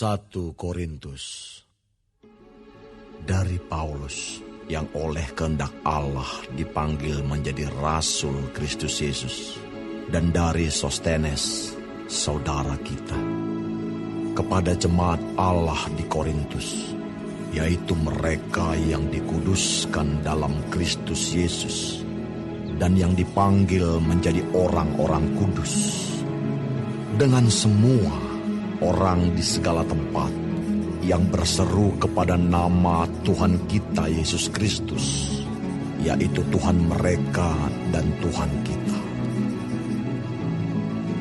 1 Korintus. Dari Paulus yang oleh kehendak Allah dipanggil menjadi Rasul Kristus Yesus, dan dari Sostenes, saudara kita, kepada jemaat Allah di Korintus, yaitu mereka yang dikuduskan dalam Kristus Yesus, dan yang dipanggil menjadi orang-orang kudus, dengan semua orang di segala tempat yang berseru kepada nama Tuhan kita Yesus Kristus, yaitu Tuhan mereka dan Tuhan kita.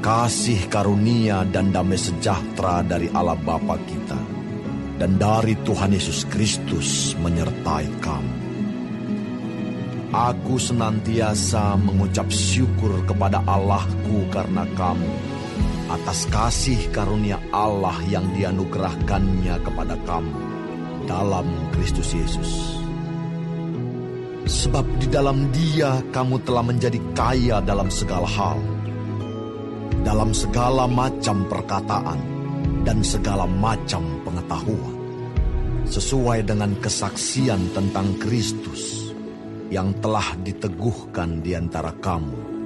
Kasih karunia dan damai sejahtera dari Allah Bapa kita dan dari Tuhan Yesus Kristus menyertai kamu. Aku senantiasa mengucap syukur kepada Allahku karena kamu, atas kasih karunia Allah yang dianugerahkannya kepada kamu dalam Kristus Yesus. Sebab di dalam Dia kamu telah menjadi kaya dalam segala hal, dalam segala macam perkataan dan segala macam pengetahuan, sesuai dengan kesaksian tentang Kristus yang telah diteguhkan di antara kamu.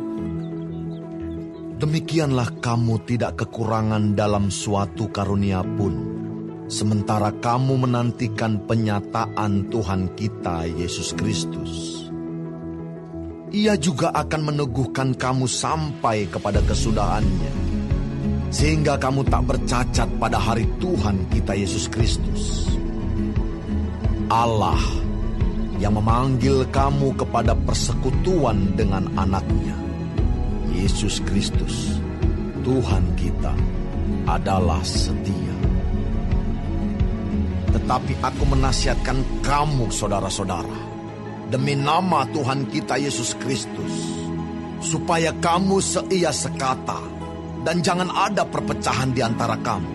Demikianlah kamu tidak kekurangan dalam suatu karunia pun, sementara kamu menantikan penyataan Tuhan kita Yesus Kristus. Ia juga akan meneguhkan kamu sampai kepada kesudahannya, sehingga kamu tak bercacat pada hari Tuhan kita Yesus Kristus. Allah yang memanggil kamu kepada persekutuan dengan anaknya, Yesus Kristus, Tuhan kita, adalah setia. Tetapi aku menasihatkan kamu, saudara-saudara, demi nama Tuhan kita Yesus Kristus, supaya kamu seia sekata, dan jangan ada perpecahan di antara kamu.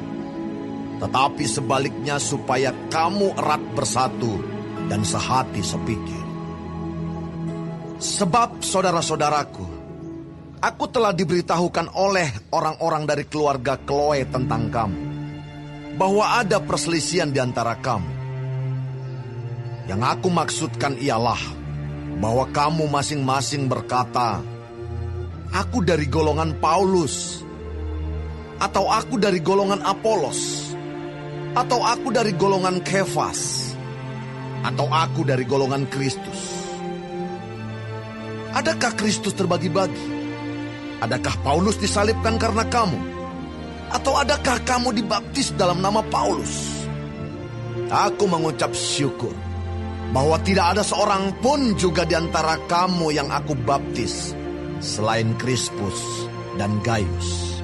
Tetapi sebaliknya supaya kamu erat bersatu dan sehati sepikir. Sebab saudara-saudaraku, aku telah diberitahukan oleh orang-orang dari keluarga Chloe tentang kamu, bahwa ada perselisihan di antara kamu. Yang aku maksudkan ialah bahwa kamu masing-masing berkata, aku dari golongan Paulus, atau aku dari golongan Apolos, atau aku dari golongan Kefas, atau aku dari golongan Kristus. Adakah Kristus terbagi-bagi? Adakah Paulus disalibkan karena kamu? Atau adakah kamu dibaptis dalam nama Paulus? Aku mengucap syukur bahwa tidak ada seorang pun juga di antara kamu yang aku baptis selain Krispus dan Gaius.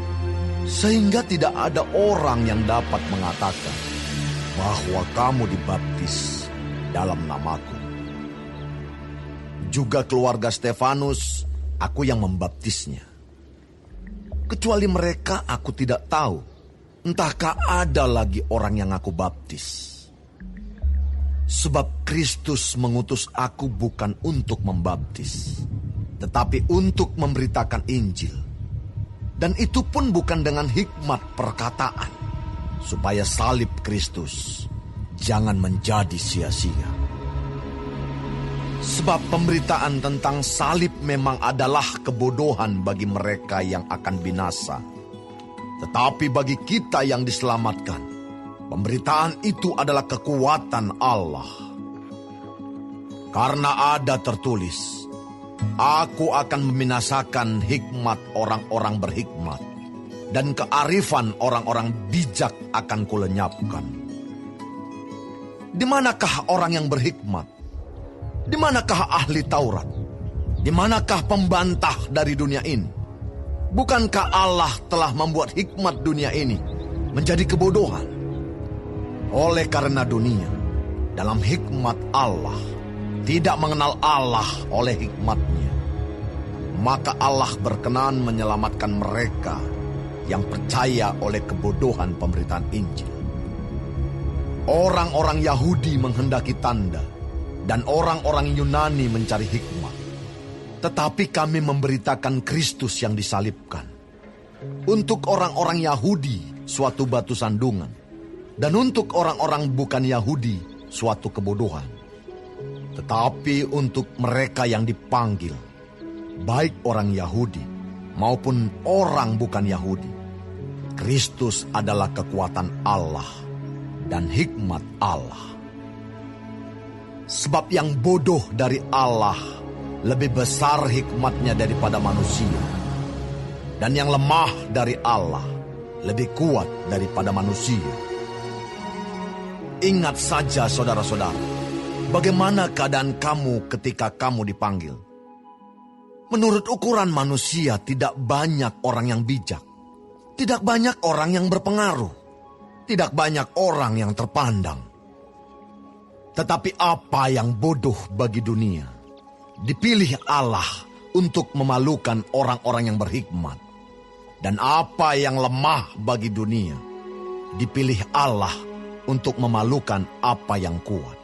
Sehingga tidak ada orang yang dapat mengatakan bahwa kamu dibaptis dalam namaku. Juga keluarga Stefanus, aku yang membaptisnya. Kecuali mereka aku tidak tahu, entahkah ada lagi orang yang aku baptis. Sebab Kristus mengutus aku bukan untuk membaptis, tetapi untuk memberitakan Injil. Dan itu pun bukan dengan hikmat perkataan, supaya salib Kristus jangan menjadi sia-sia. Sebab pemberitaan tentang salib memang adalah kebodohan bagi mereka yang akan binasa. Tetapi bagi kita yang diselamatkan, pemberitaan itu adalah kekuatan Allah. Karena ada tertulis, aku akan membinasakan hikmat orang-orang berhikmat, dan kearifan orang-orang bijak akan kulenyapkan. Di manakah orang yang berhikmat? Di manakah ahli Taurat? Di manakah pembantah dari dunia ini? Bukankah Allah telah membuat hikmat dunia ini menjadi kebodohan? Oleh karena dunia, dalam hikmat Allah, tidak mengenal Allah oleh hikmatnya, maka Allah berkenan menyelamatkan mereka yang percaya oleh kebodohan pemberitaan Injil. Orang-orang Yahudi menghendaki tanda, dan orang-orang Yunani mencari hikmat. Tetapi kami memberitakan Kristus yang disalibkan. Untuk orang-orang Yahudi suatu batu sandungan, dan untuk orang-orang bukan Yahudi suatu kebodohan. Tetapi untuk mereka yang dipanggil, baik orang Yahudi maupun orang bukan Yahudi, Kristus adalah kekuatan Allah dan hikmat Allah. Sebab yang bodoh dari Allah lebih besar hikmatnya daripada manusia, dan yang lemah dari Allah lebih kuat daripada manusia. Ingat saja saudara-saudara, bagaimana keadaan kamu ketika kamu dipanggil. Menurut ukuran manusia tidak banyak orang yang bijak, tidak banyak orang yang berpengaruh, tidak banyak orang yang terpandang. Tetapi apa yang bodoh bagi dunia, dipilih Allah untuk memalukan orang-orang yang berhikmat. Dan apa yang lemah bagi dunia, dipilih Allah untuk memalukan apa yang kuat.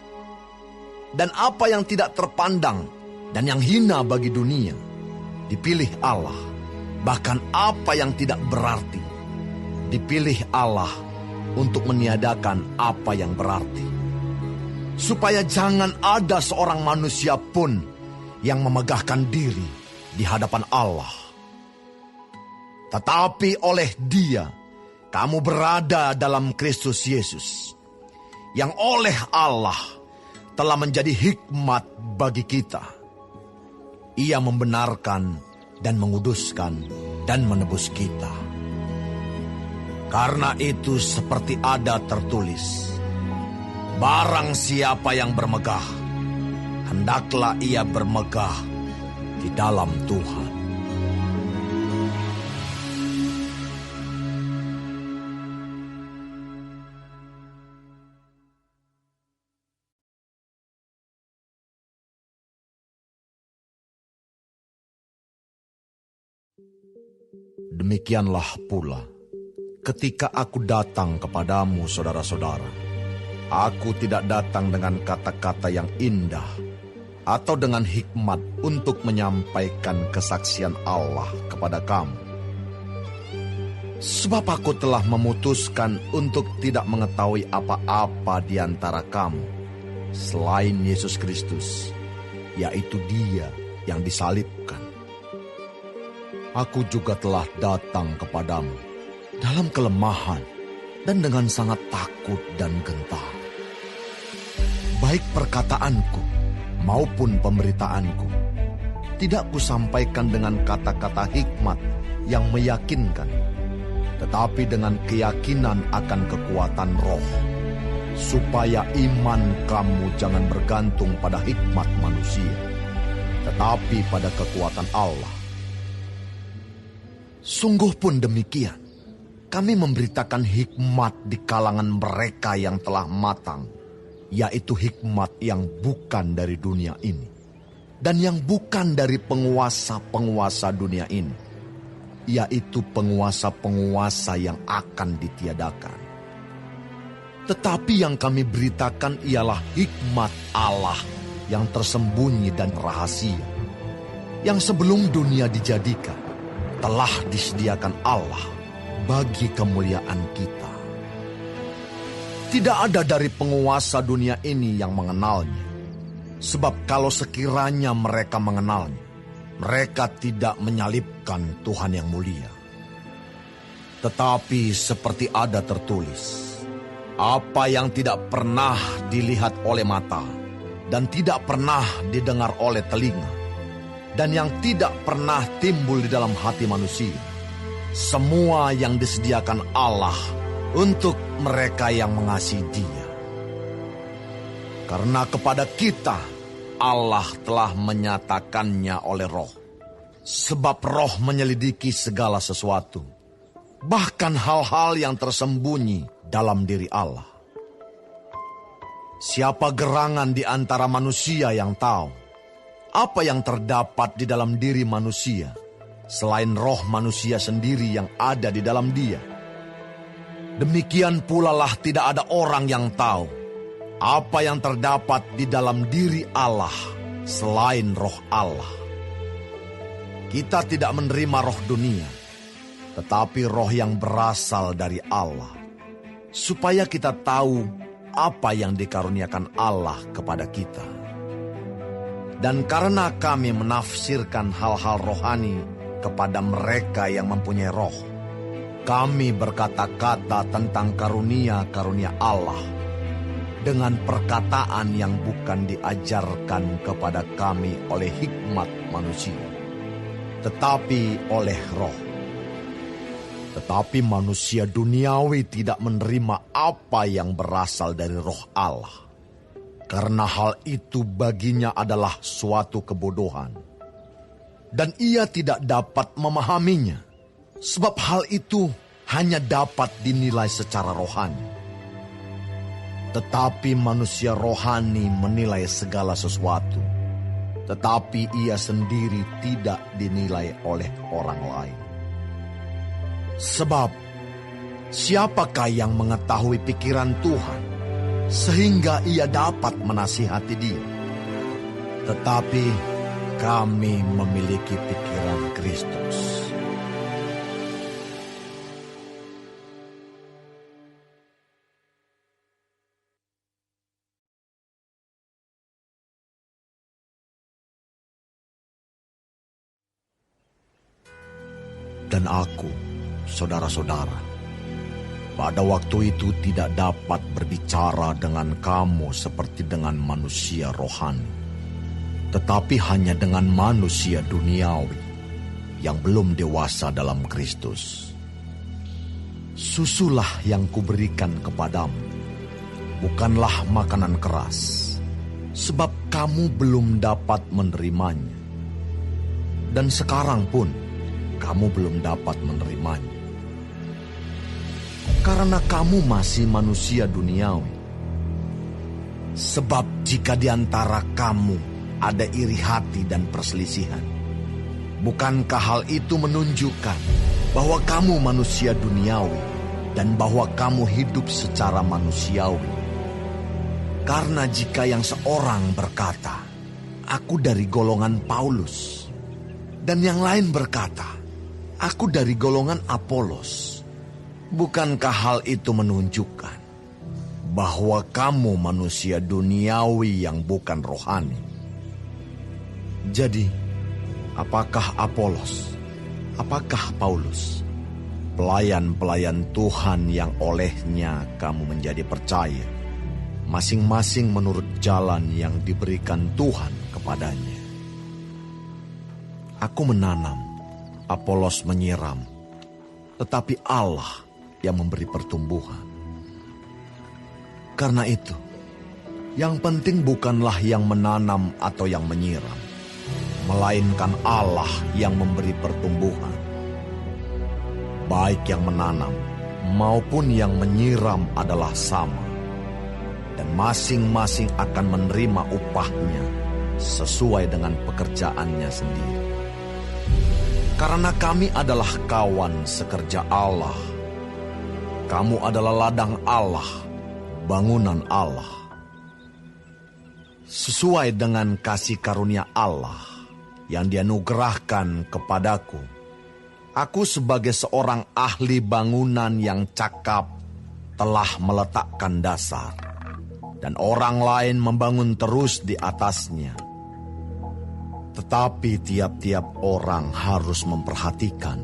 Dan apa yang tidak terpandang dan yang hina bagi dunia, dipilih Allah. Bahkan apa yang tidak berarti, dipilih Allah untuk meniadakan apa yang berarti. Supaya jangan ada seorang manusia pun yang memegahkan diri di hadapan Allah. Tetapi oleh Dia, kamu berada dalam Kristus Yesus, yang oleh Allah telah menjadi hikmat bagi kita. Ia membenarkan dan menguduskan dan menebus kita. Karena itu seperti ada tertulis, barang siapa yang bermegah, hendaklah ia bermegah di dalam Tuhan. Demikianlah pula, ketika aku datang kepadamu saudara-saudara, aku tidak datang dengan kata-kata yang indah atau dengan hikmat untuk menyampaikan kesaksian Allah kepada kamu. Sebab aku telah memutuskan untuk tidak mengetahui apa-apa di antara kamu selain Yesus Kristus, yaitu Dia yang disalibkan. Aku juga telah datang kepadamu dalam kelemahan dan dengan sangat takut dan gentar. Baik perkataanku maupun pemberitaanku tidak kusampaikan dengan kata-kata hikmat yang meyakinkan, tetapi dengan keyakinan akan kekuatan roh, supaya iman kamu jangan bergantung pada hikmat manusia, tetapi pada kekuatan Allah. Sungguh pun demikian, kami memberitakan hikmat di kalangan mereka yang telah matang, yaitu hikmat yang bukan dari dunia ini, dan yang bukan dari penguasa-penguasa dunia ini, yaitu penguasa-penguasa yang akan ditiadakan. Tetapi yang kami beritakan ialah hikmat Allah yang tersembunyi dan rahasia, yang sebelum dunia dijadikan, telah disediakan Allah bagi kemuliaan kita. Tidak ada dari penguasa dunia ini yang mengenalnya. Sebab kalau sekiranya mereka mengenalnya, mereka tidak menyalibkan Tuhan yang mulia. Tetapi seperti ada tertulis, apa yang tidak pernah dilihat oleh mata dan tidak pernah didengar oleh telinga, dan yang tidak pernah timbul di dalam hati manusia, semua yang disediakan Allah untuk mereka yang mengasihi Dia. Karena kepada kita Allah telah menyatakannya oleh Roh, sebab Roh menyelidiki segala sesuatu, bahkan hal-hal yang tersembunyi dalam diri Allah. Siapa gerangan di antara manusia yang tahu apa yang terdapat di dalam diri manusia, selain roh manusia sendiri yang ada di dalam dia? Demikian pula lah tidak ada orang yang tahu apa yang terdapat di dalam diri Allah, selain roh Allah. Kita tidak menerima roh dunia, tetapi roh yang berasal dari Allah, supaya kita tahu apa yang dikaruniakan Allah kepada kita. Dan karena kami menafsirkan hal-hal rohani kepada mereka yang mempunyai roh, kami berkata-kata tentang karunia-karunia Allah dengan perkataan yang bukan diajarkan kepada kami oleh hikmat manusia, tetapi oleh roh. Tetapi manusia duniawi tidak menerima apa yang berasal dari roh Allah, karena hal itu baginya adalah suatu kebodohan, dan ia tidak dapat memahaminya, sebab hal itu hanya dapat dinilai secara rohani. Tetapi manusia rohani menilai segala sesuatu, tetapi ia sendiri tidak dinilai oleh orang lain. Sebab, siapakah yang mengetahui pikiran Tuhan, sehingga ia dapat menasihati dia? Tetapi kami memiliki pikiran Kristus. Dan aku, saudara-saudara, pada waktu itu tidak dapat berbicara dengan kamu seperti dengan manusia rohani, tetapi hanya dengan manusia duniawi yang belum dewasa dalam Kristus. Susulah yang kuberikan kepadamu, bukanlah makanan keras, sebab kamu belum dapat menerimanya. Dan sekarang pun kamu belum dapat menerimanya, karena kamu masih manusia duniawi. Sebab jika di antara kamu ada iri hati dan perselisihan, bukankah hal itu menunjukkan bahwa kamu manusia duniawi dan bahwa kamu hidup secara manusiawi? Karena jika yang seorang berkata, "Aku dari golongan Paulus," dan yang lain berkata, "Aku dari golongan Apolos," bukankah hal itu menunjukkan bahwa kamu manusia duniawi yang bukan rohani? Jadi, apakah Apolos? Apakah Paulus? Pelayan-pelayan Tuhan yang olehnya kamu menjadi percaya, masing-masing menurut jalan yang diberikan Tuhan kepadanya. Aku menanam, Apolos menyiram, tetapi Allah yang memberi pertumbuhan. Karena itu, yang penting bukanlah yang menanam atau yang menyiram, melainkan Allah yang memberi pertumbuhan. Baik yang menanam maupun yang menyiram adalah sama, dan masing-masing akan menerima upahnya sesuai dengan pekerjaannya sendiri. Karena kami adalah kawan sekerja Allah. Kamu adalah ladang Allah, bangunan Allah. Sesuai dengan kasih karunia Allah yang dianugerahkan kepadaku, aku sebagai seorang ahli bangunan yang cakap telah meletakkan dasar, dan orang lain membangun terus di atasnya. Tetapi tiap-tiap orang harus memperhatikan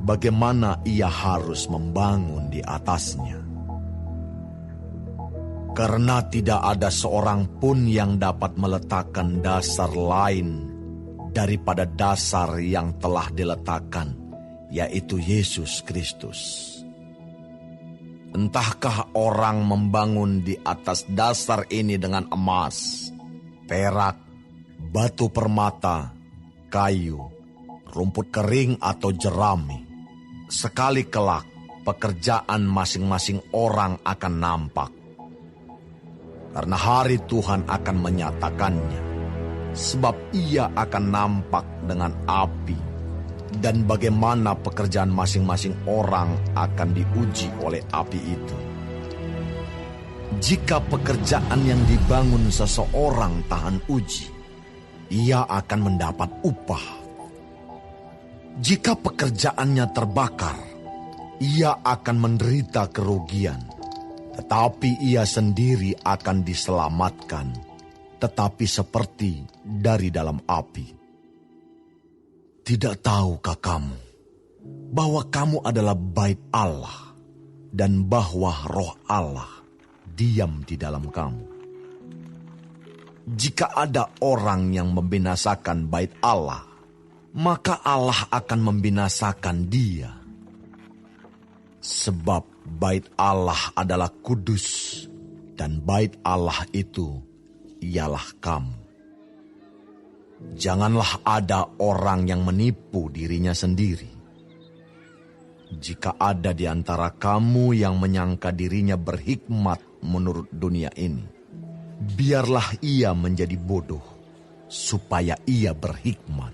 bagaimana ia harus membangun di atasnya. Karena tidak ada seorang pun yang dapat meletakkan dasar lain daripada dasar yang telah diletakkan, yaitu Yesus Kristus. Entahkah orang membangun di atas dasar ini dengan emas, perak, batu permata, kayu, rumput kering atau jerami. Sekali kelak, pekerjaan masing-masing orang akan nampak. Karena hari Tuhan akan menyatakannya, sebab ia akan nampak dengan api, dan bagaimana pekerjaan masing-masing orang akan diuji oleh api itu. Jika pekerjaan yang dibangun seseorang tahan uji, ia akan mendapat upah. Jika pekerjaannya terbakar, ia akan menderita kerugian, tetapi ia sendiri akan diselamatkan, tetapi seperti dari dalam api. Tidak tahukah kamu bahwa kamu adalah bait Allah dan bahwa Roh Allah diam di dalam kamu? Jika ada orang yang membinasakan bait Allah, maka Allah akan membinasakan dia. Sebab bait Allah adalah kudus, dan bait Allah itu ialah kamu. Janganlah ada orang yang menipu dirinya sendiri. Jika ada di antara kamu yang menyangka dirinya berhikmat menurut dunia ini, biarlah ia menjadi bodoh, supaya ia berhikmat.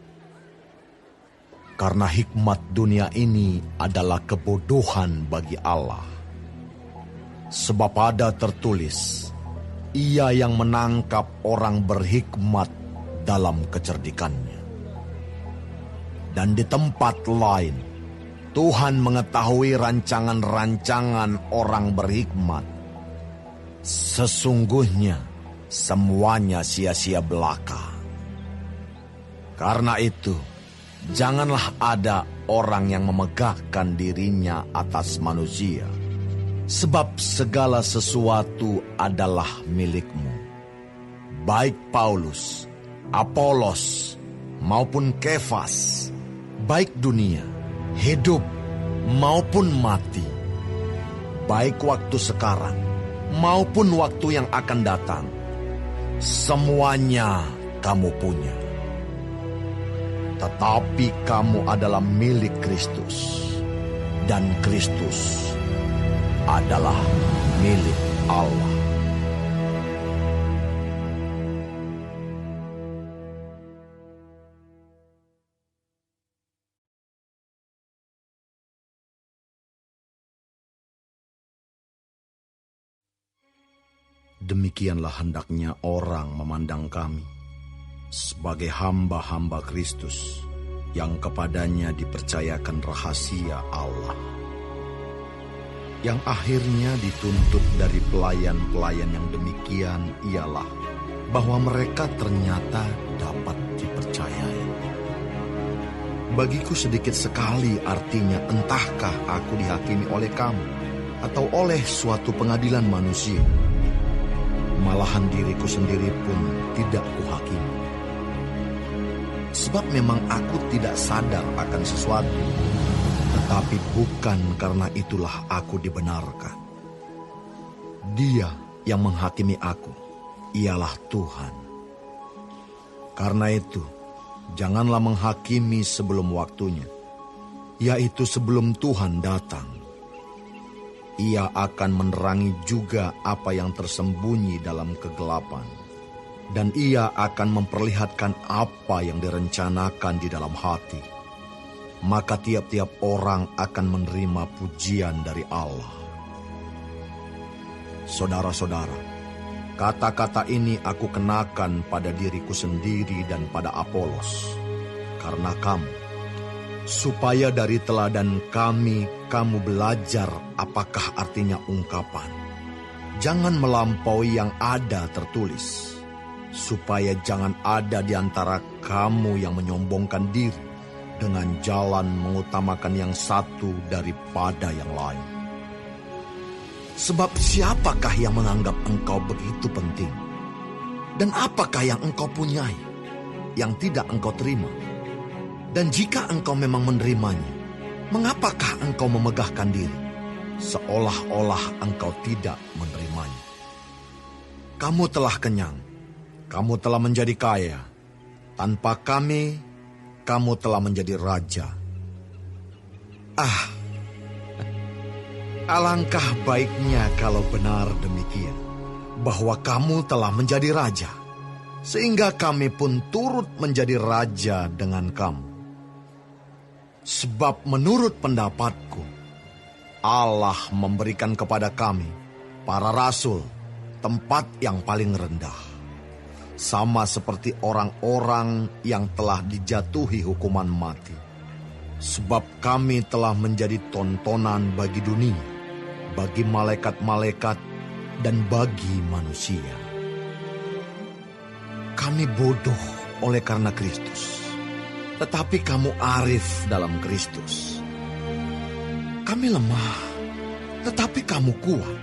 Karena hikmat dunia ini adalah kebodohan bagi Allah. Sebab ada tertulis, ia yang menangkap orang berhikmat dalam kecerdikannya. Dan di tempat lain, Tuhan mengetahui rancangan-rancangan orang berhikmat. Sesungguhnya semuanya sia-sia belaka. Karena itu, janganlah ada orang yang memegahkan dirinya atas manusia, sebab segala sesuatu adalah milikmu. Baik Paulus, Apolos, maupun Kefas, baik dunia, hidup maupun mati, baik waktu sekarang maupun waktu yang akan datang, semuanya kamu punya. Tetapi kamu adalah milik Kristus, dan Kristus adalah milik Allah. Demikianlah hendaknya orang memandang kami, sebagai hamba-hamba Kristus yang kepadanya dipercayakan rahasia Allah, yang akhirnya dituntut dari pelayan-pelayan yang demikian ialah bahwa mereka ternyata dapat dipercayai. Bagiku sedikit sekali artinya entahkah aku dihakimi oleh kamu atau oleh suatu pengadilan manusia. Malahan diriku sendiri pun tidak kuhakimi. Sebab memang aku tidak sadar akan sesuatu, tetapi bukan karena itulah aku dibenarkan. Dia yang menghakimi aku, ialah Tuhan. Karena itu, janganlah menghakimi sebelum waktunya, yaitu sebelum Tuhan datang. Ia akan menerangi juga apa yang tersembunyi dalam kegelapan, dan ia akan memperlihatkan apa yang direncanakan di dalam hati. Maka tiap-tiap orang akan menerima pujian dari Allah. Saudara-saudara, kata-kata ini aku kenakan pada diriku sendiri dan pada Apolos, karena kamu, supaya dari teladan kami kamu belajar apakah artinya ungkapan. Jangan melampaui yang ada tertulis, supaya jangan ada di antara kamu yang menyombongkan diri dengan jalan mengutamakan yang satu daripada yang lain. Sebab siapakah yang menganggap engkau begitu penting? Dan apakah yang engkau punyai yang tidak engkau terima? Dan jika engkau memang menerimanya, mengapakah engkau memegahkan diri, seolah-olah engkau tidak menerimanya? Kamu telah kenyang, kamu telah menjadi kaya. Tanpa kami, kamu telah menjadi raja. Alangkah baiknya kalau benar demikian, bahwa kamu telah menjadi raja, sehingga kami pun turut menjadi raja dengan kamu. Sebab menurut pendapatku, Allah memberikan kepada kami, para rasul, tempat yang paling rendah. Sama seperti orang-orang yang telah dijatuhi hukuman mati. Sebab kami telah menjadi tontonan bagi dunia, bagi malaikat-malaikat, dan bagi manusia. Kami bodoh oleh karena Kristus, tetapi kamu arif dalam Kristus. Kami lemah, tetapi kamu kuat.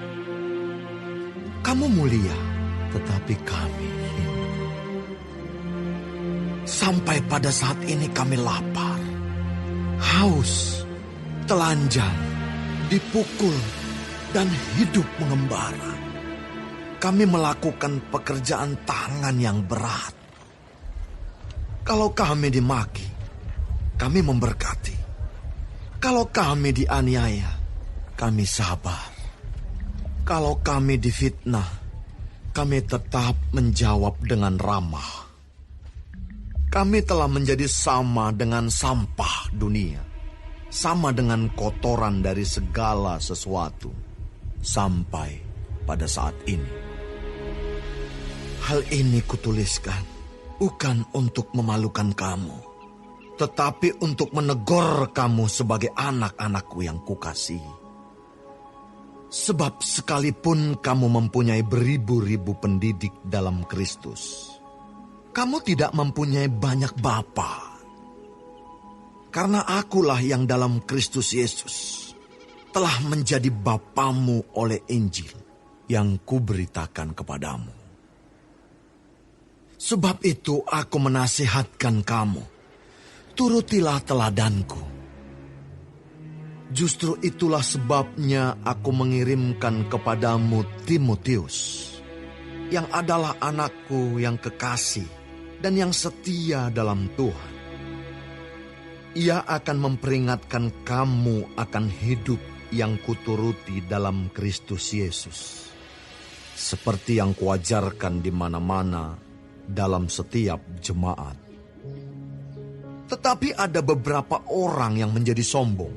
Kamu mulia, tetapi kami hina. Sampai pada saat ini kami lapar, haus, telanjang, dipukul, dan hidup mengembara. Kami melakukan pekerjaan tangan yang berat. Kalau kami dimaki, kami memberkati. Kalau kami dianiaya, kami sabar. Kalau kami difitnah, kami tetap menjawab dengan ramah. Kami telah menjadi sama dengan sampah dunia, sama dengan kotoran dari segala sesuatu, sampai pada saat ini. Hal ini kutuliskan bukan untuk memalukan kamu, tetapi untuk menegur kamu sebagai anak-anakku yang kukasihi. Sebab sekalipun kamu mempunyai beribu-ribu pendidik dalam Kristus, kamu tidak mempunyai banyak bapa. Karena akulah yang dalam Kristus Yesus telah menjadi bapamu oleh Injil yang kuberitakan kepadamu. Sebab itu aku menasihatkan kamu, turutilah teladanku. Justru itulah sebabnya aku mengirimkan kepadamu Timotius, yang adalah anakku yang kekasih dan yang setia dalam Tuhan. Ia akan memperingatkan kamu akan hidup yang kuturuti dalam Kristus Yesus, seperti yang kuajarkan di mana-mana dalam setiap jemaat. Tetapi ada beberapa orang yang menjadi sombong,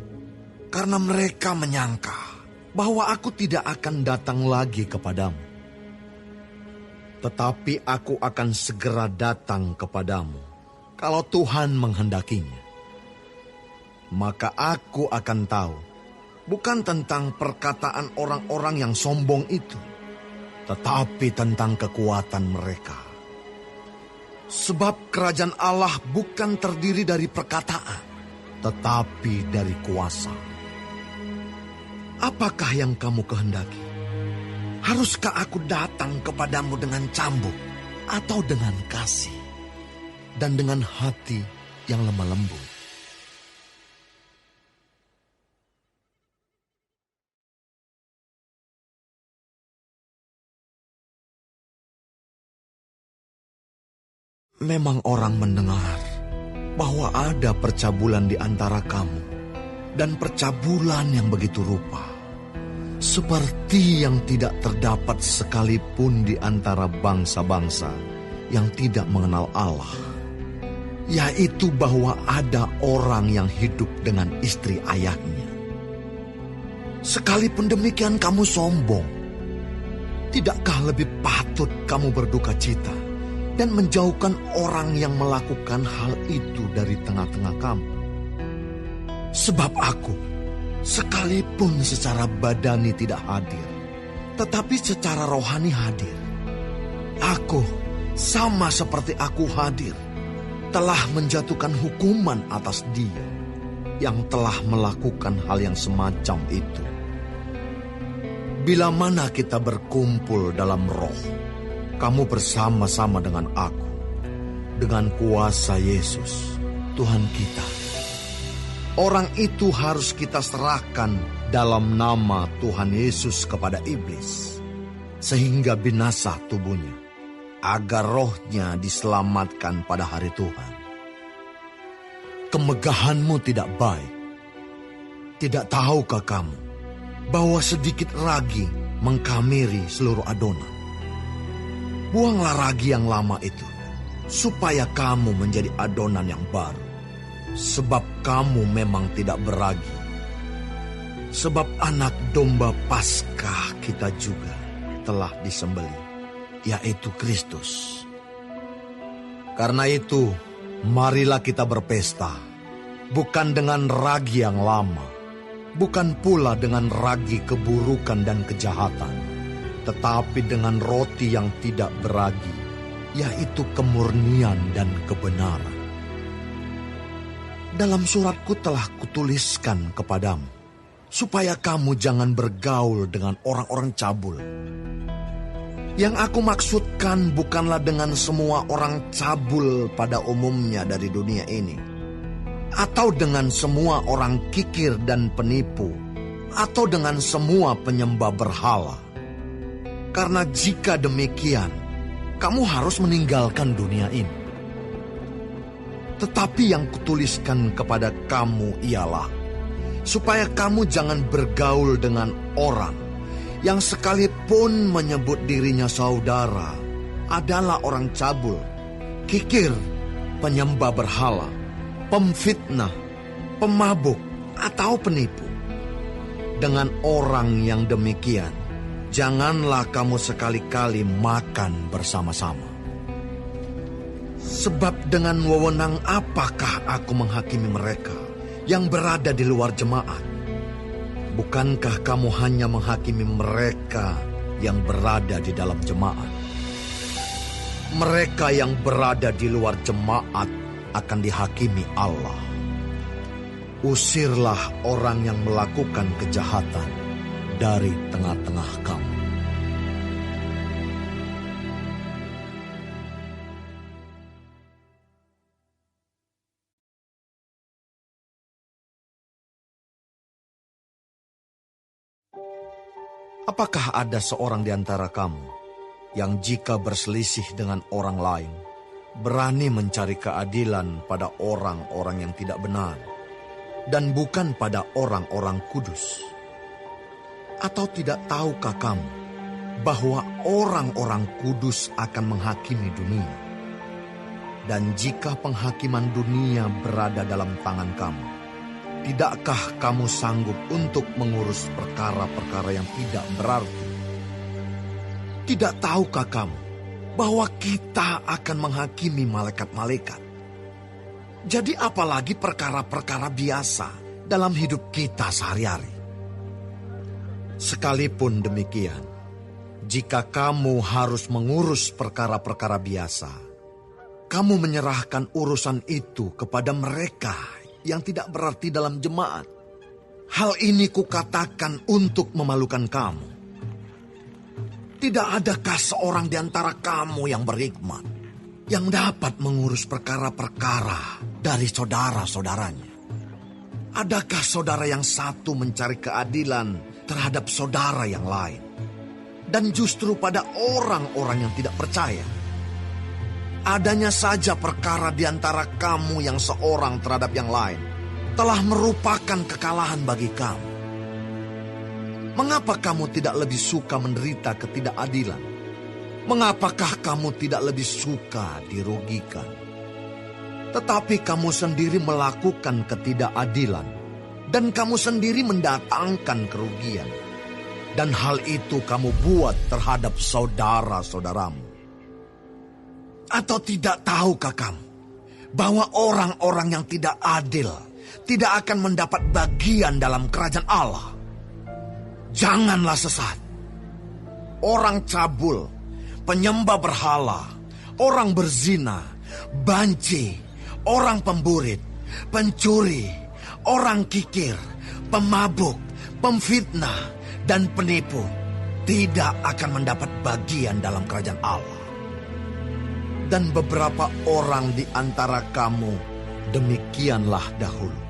karena mereka menyangka bahwa aku tidak akan datang lagi kepadamu. Tetapi aku akan segera datang kepadamu, kalau Tuhan menghendakinya. Maka aku akan tahu, bukan tentang perkataan orang-orang yang sombong itu, tetapi tentang kekuatan mereka. Sebab kerajaan Allah bukan terdiri dari perkataan, tetapi dari kuasa. Apakah yang kamu kehendaki? Haruskah aku datang kepadamu dengan cambuk atau dengan kasih dan dengan hati yang lemah lembut? Memang orang mendengar bahwa ada percabulan di antara kamu, dan percabulan yang begitu rupa, seperti yang tidak terdapat sekalipun di antara bangsa-bangsa yang tidak mengenal Allah, yaitu bahwa ada orang yang hidup dengan istri ayahnya. Sekalipun demikian kamu sombong, tidakkah lebih patut kamu berduka cita dan menjauhkan orang yang melakukan hal itu dari tengah-tengah kamu? Sebab aku, sekalipun secara badani tidak hadir, tetapi secara rohani hadir. Aku, sama seperti aku hadir, telah menjatuhkan hukuman atas dia yang telah melakukan hal yang semacam itu. Bila mana kita berkumpul dalam roh, kamu bersama-sama dengan aku, dengan kuasa Yesus, Tuhan kita. Orang itu harus kita serahkan dalam nama Tuhan Yesus kepada iblis, sehingga binasa tubuhnya, agar rohnya diselamatkan pada hari Tuhan. Kemegahanmu tidak baik. Tidak tahukah kamu bahwa sedikit ragi mengkamiri seluruh adonan? Buanglah ragi yang lama itu, supaya kamu menjadi adonan yang baru. Sebab kamu memang tidak beragi. Sebab anak domba Paskah kita juga telah disembelih, yaitu Kristus. Karena itu, marilah kita berpesta, bukan dengan ragi yang lama, bukan pula dengan ragi keburukan dan kejahatan, tetapi dengan roti yang tidak beragi, yaitu kemurnian dan kebenaran. Dalam suratku telah kutuliskan kepadamu, supaya kamu jangan bergaul dengan orang-orang cabul. Yang aku maksudkan bukanlah dengan semua orang cabul pada umumnya dari dunia ini, atau dengan semua orang kikir dan penipu, atau dengan semua penyembah berhala. Karena jika demikian, kamu harus meninggalkan dunia ini. Tetapi yang kutuliskan kepada kamu ialah, supaya kamu jangan bergaul dengan orang yang sekalipun menyebut dirinya saudara adalah orang cabul, kikir, penyembah berhala, pemfitnah, pemabuk, atau penipu. Dengan orang yang demikian, janganlah kamu sekali-kali makan bersama-sama. Sebab dengan wewenang apakah aku menghakimi mereka yang berada di luar jemaat? Bukankah kamu hanya menghakimi mereka yang berada di dalam jemaat? Mereka yang berada di luar jemaat akan dihakimi Allah. Usirlah orang yang melakukan kejahatan dari tengah-tengah kamu. Apakah ada seorang di antara kamu yang jika berselisih dengan orang lain, berani mencari keadilan pada orang-orang yang tidak benar, dan bukan pada orang-orang kudus? Atau tidak tahukah kamu bahwa orang-orang kudus akan menghakimi dunia? Dan jika penghakiman dunia berada dalam tangan kamu, tidakkah kamu sanggup untuk mengurus perkara-perkara yang tidak berarti? Tidak tahukah kamu bahwa kita akan menghakimi malaikat-malaikat? Jadi apalagi perkara-perkara biasa dalam hidup kita sehari-hari. Sekalipun demikian, jika kamu harus mengurus perkara-perkara biasa, kamu menyerahkan urusan itu kepada mereka yang tidak berarti dalam jemaat. Hal ini kukatakan untuk memalukan kamu. Tidak adakah seorang di antara kamu yang berhikmat, yang dapat mengurus perkara-perkara dari saudara-saudaranya? Adakah saudara yang satu mencari keadilan terhadap saudara yang lain, dan justru pada orang-orang yang tidak percaya? Adanya saja perkara di antara kamu yang seorang terhadap yang lain telah merupakan kekalahan bagi kamu. Mengapa kamu tidak lebih suka menderita ketidakadilan? Mengapakah kamu tidak lebih suka dirugikan? Tetapi kamu sendiri melakukan ketidakadilan, dan kamu sendiri mendatangkan kerugian. Dan hal itu kamu buat terhadap saudara-saudaramu. Atau tidak tahukah kamu bahwa orang-orang yang tidak adil tidak akan mendapat bagian dalam kerajaan Allah? Janganlah sesat. Orang cabul, penyembah berhala, orang berzina, banci, orang pemburit, pencuri, orang kikir, pemabuk, pemfitnah, dan penipu tidak akan mendapat bagian dalam kerajaan Allah. Dan beberapa orang di antara kamu demikianlah dahulu.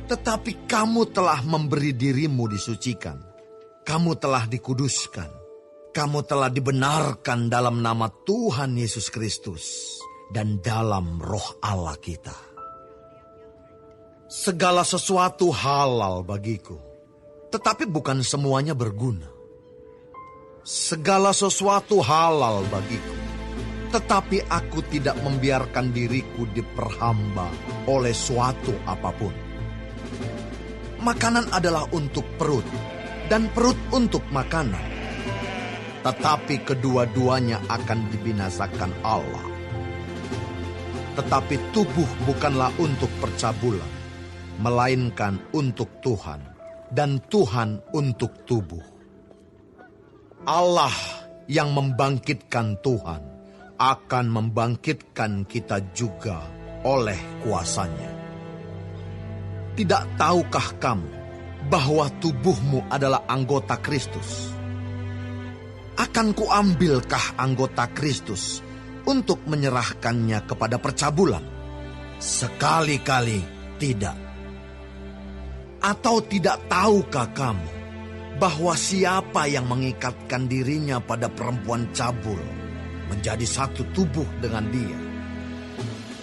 Tetapi kamu telah memberi dirimu disucikan. Kamu telah dikuduskan. Kamu telah dibenarkan dalam nama Tuhan Yesus Kristus dan dalam Roh Allah kita. Segala sesuatu halal bagiku, tetapi bukan semuanya berguna. Segala sesuatu halal bagiku, tetapi aku tidak membiarkan diriku diperhamba oleh suatu apapun. Makanan adalah untuk perut, dan perut untuk makanan. Tetapi kedua-duanya akan dibinasakan Allah. Tetapi tubuh bukanlah untuk percabulan, melainkan untuk Tuhan, dan Tuhan untuk tubuh. Allah yang membangkitkan Tuhan akan membangkitkan kita juga oleh kuasa-Nya. Tidak tahukah kamu bahwa tubuhmu adalah anggota Kristus? Akan kuambilkah anggota Kristus untuk menyerahkannya kepada percabulan? Sekali-kali tidak. Atau tidak tahukah kamu bahwa siapa yang mengikatkan dirinya pada perempuan cabul menjadi satu tubuh dengan dia?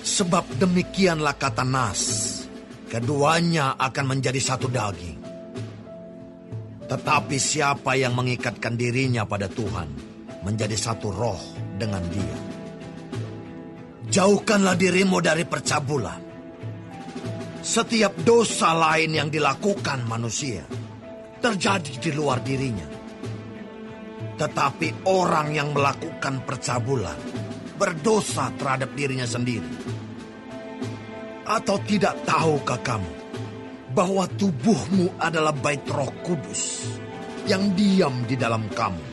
Sebab demikianlah kata Nas, keduanya akan menjadi satu daging. Tetapi siapa yang mengikatkan dirinya pada Tuhan menjadi satu roh dengan dia. Jauhkanlah dirimu dari percabulan. Setiap dosa lain yang dilakukan manusia terjadi di luar dirinya. Tetapi orang yang melakukan percabulan berdosa terhadap dirinya sendiri. Atau tidak tahukah kamu bahwa tubuhmu adalah bait Roh Kudus yang diam di dalam kamu,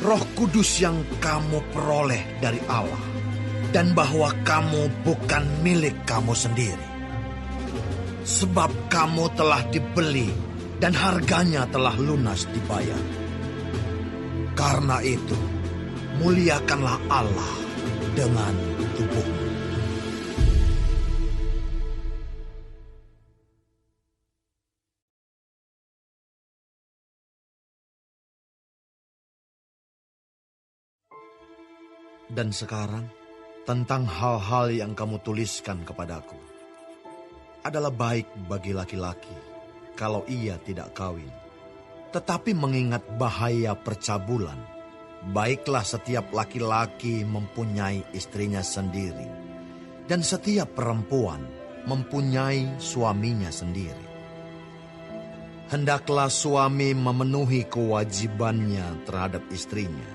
Roh Kudus yang kamu peroleh dari Allah, dan bahwa kamu bukan milik kamu sendiri? Sebab kamu telah dibeli dan harganya telah lunas dibayar. Karena itu, muliakanlah Allah dengan tubuhmu. Dan sekarang, tentang hal-hal yang kamu tuliskan kepadaku, adalah baik bagi laki-laki kalau ia tidak kawin. Tetapi mengingat bahaya percabulan, baiklah setiap laki-laki mempunyai istrinya sendiri, dan setiap perempuan mempunyai suaminya sendiri. Hendaklah suami memenuhi kewajibannya terhadap istrinya,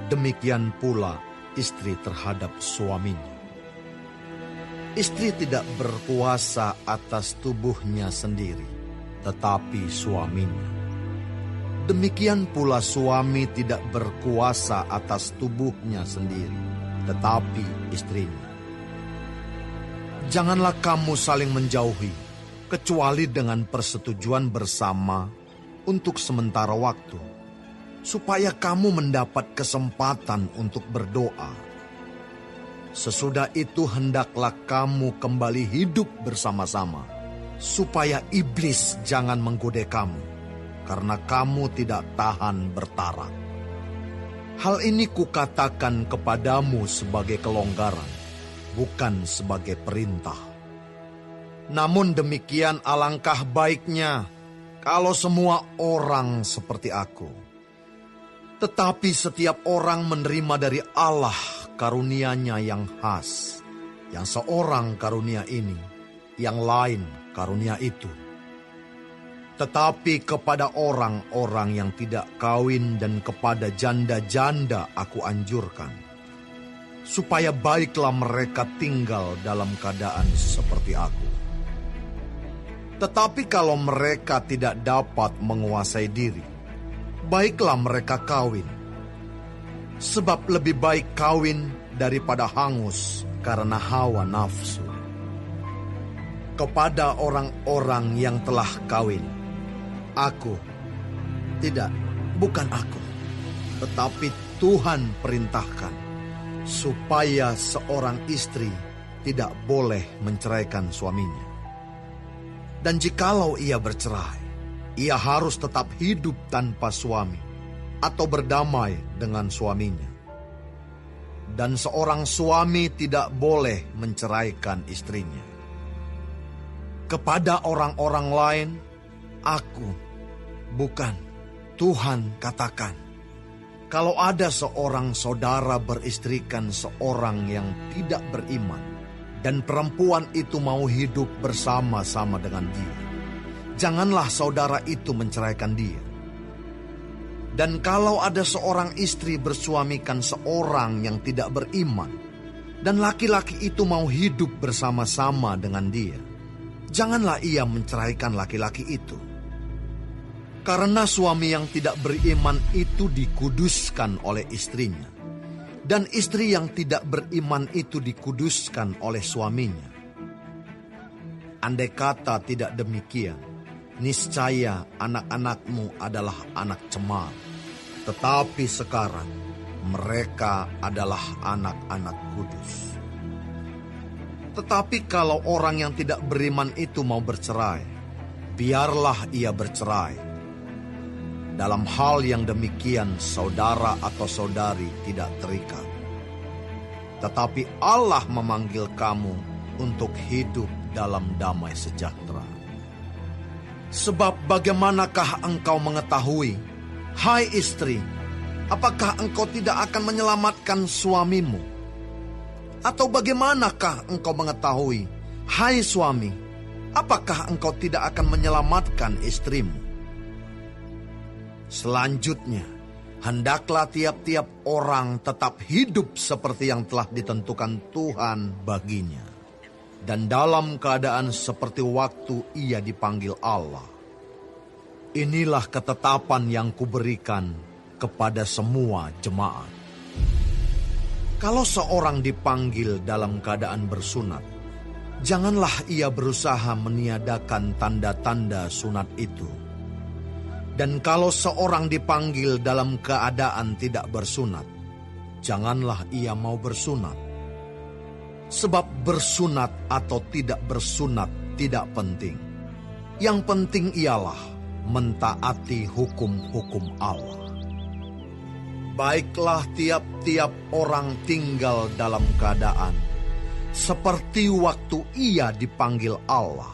demikian pula istri terhadap suaminya. Istri tidak berkuasa atas tubuhnya sendiri, tetapi suaminya. Demikian pula suami tidak berkuasa atas tubuhnya sendiri, tetapi istrinya. Janganlah kamu saling menjauhi, kecuali dengan persetujuan bersama untuk sementara waktu, supaya kamu mendapat kesempatan untuk berdoa. Sesudah itu hendaklah kamu kembali hidup bersama-sama, supaya iblis jangan menggoda kamu, karena kamu tidak tahan bertarak. Hal ini kukatakan kepadamu sebagai kelonggaran, bukan sebagai perintah. Namun demikian alangkah baiknya kalau semua orang seperti aku. Tetapi setiap orang menerima dari Allah karunia-Nya yang khas, yang seorang karunia ini, yang lain karunia itu. Tetapi kepada orang-orang yang tidak kawin dan kepada janda-janda aku anjurkan, supaya baiklah mereka tinggal dalam keadaan seperti aku. Tetapi kalau mereka tidak dapat menguasai diri, baiklah mereka kawin. Sebab lebih baik kawin daripada hangus karena hawa nafsu. Kepada orang-orang yang telah kawin, bukan aku, tetapi Tuhan perintahkan, supaya seorang istri tidak boleh menceraikan suaminya. Dan jikalau ia bercerai, ia harus tetap hidup tanpa suami, atau berdamai dengan suaminya. Dan seorang suami tidak boleh menceraikan istrinya. Kepada orang-orang lain, bukan Tuhan katakan, kalau ada seorang saudara beristrikan seorang yang tidak beriman, dan perempuan itu mau hidup bersama-sama dengan dia, janganlah saudara itu menceraikan dia. Dan kalau ada seorang istri bersuamikan seorang yang tidak beriman, dan laki-laki itu mau hidup bersama-sama dengan dia, janganlah ia menceraikan laki-laki itu. Karena suami yang tidak beriman itu dikuduskan oleh istrinya, dan istri yang tidak beriman itu dikuduskan oleh suaminya. Andai kata tidak demikian, niscaya anak-anakmu adalah anak cemar, tetapi sekarang mereka adalah anak-anak kudus. Tetapi kalau orang yang tidak beriman itu mau bercerai, biarlah ia bercerai. Dalam hal yang demikian, saudara atau saudari tidak terikat. Tetapi Allah memanggil kamu untuk hidup dalam damai sejahtera. Sebab bagaimanakah engkau mengetahui, hai istri, apakah engkau tidak akan menyelamatkan suamimu? Atau bagaimanakah engkau mengetahui, hai suami, apakah engkau tidak akan menyelamatkan istrimu? Selanjutnya, hendaklah tiap-tiap orang tetap hidup seperti yang telah ditentukan Tuhan baginya, dan dalam keadaan seperti waktu ia dipanggil Allah. Inilah ketetapan yang kuberikan kepada semua jemaat. Kalau seorang dipanggil dalam keadaan bersunat, janganlah ia berusaha meniadakan tanda-tanda sunat itu. Dan kalau seorang dipanggil dalam keadaan tidak bersunat, janganlah ia mau bersunat. Sebab bersunat atau tidak bersunat tidak penting. Yang penting ialah mentaati hukum-hukum Allah. Baiklah tiap-tiap orang tinggal dalam keadaan seperti waktu ia dipanggil Allah.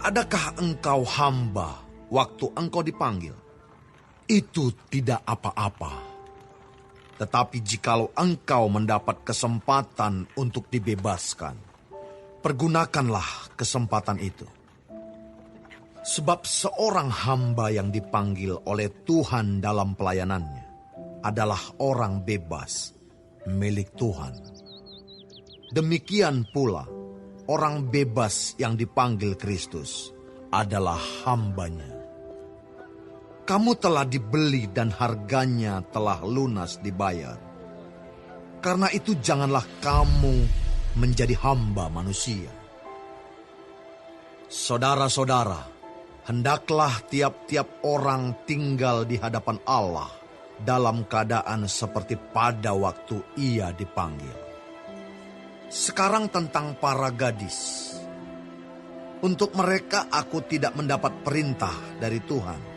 Adakah engkau hamba waktu engkau dipanggil? Itu tidak apa-apa. Tetapi jikalau engkau mendapat kesempatan untuk dibebaskan, pergunakanlah kesempatan itu. Sebab seorang hamba yang dipanggil oleh Tuhan dalam pelayanannya adalah orang bebas milik Tuhan. Demikian pula orang bebas yang dipanggil Kristus adalah hambanya. Kamu telah dibeli dan harganya telah lunas dibayar. Karena itu janganlah kamu menjadi hamba manusia. Saudara-saudara, hendaklah tiap-tiap orang tinggal di hadapan Allah dalam keadaan seperti pada waktu ia dipanggil. Sekarang tentang para gadis. Untuk mereka aku tidak mendapat perintah dari Tuhan.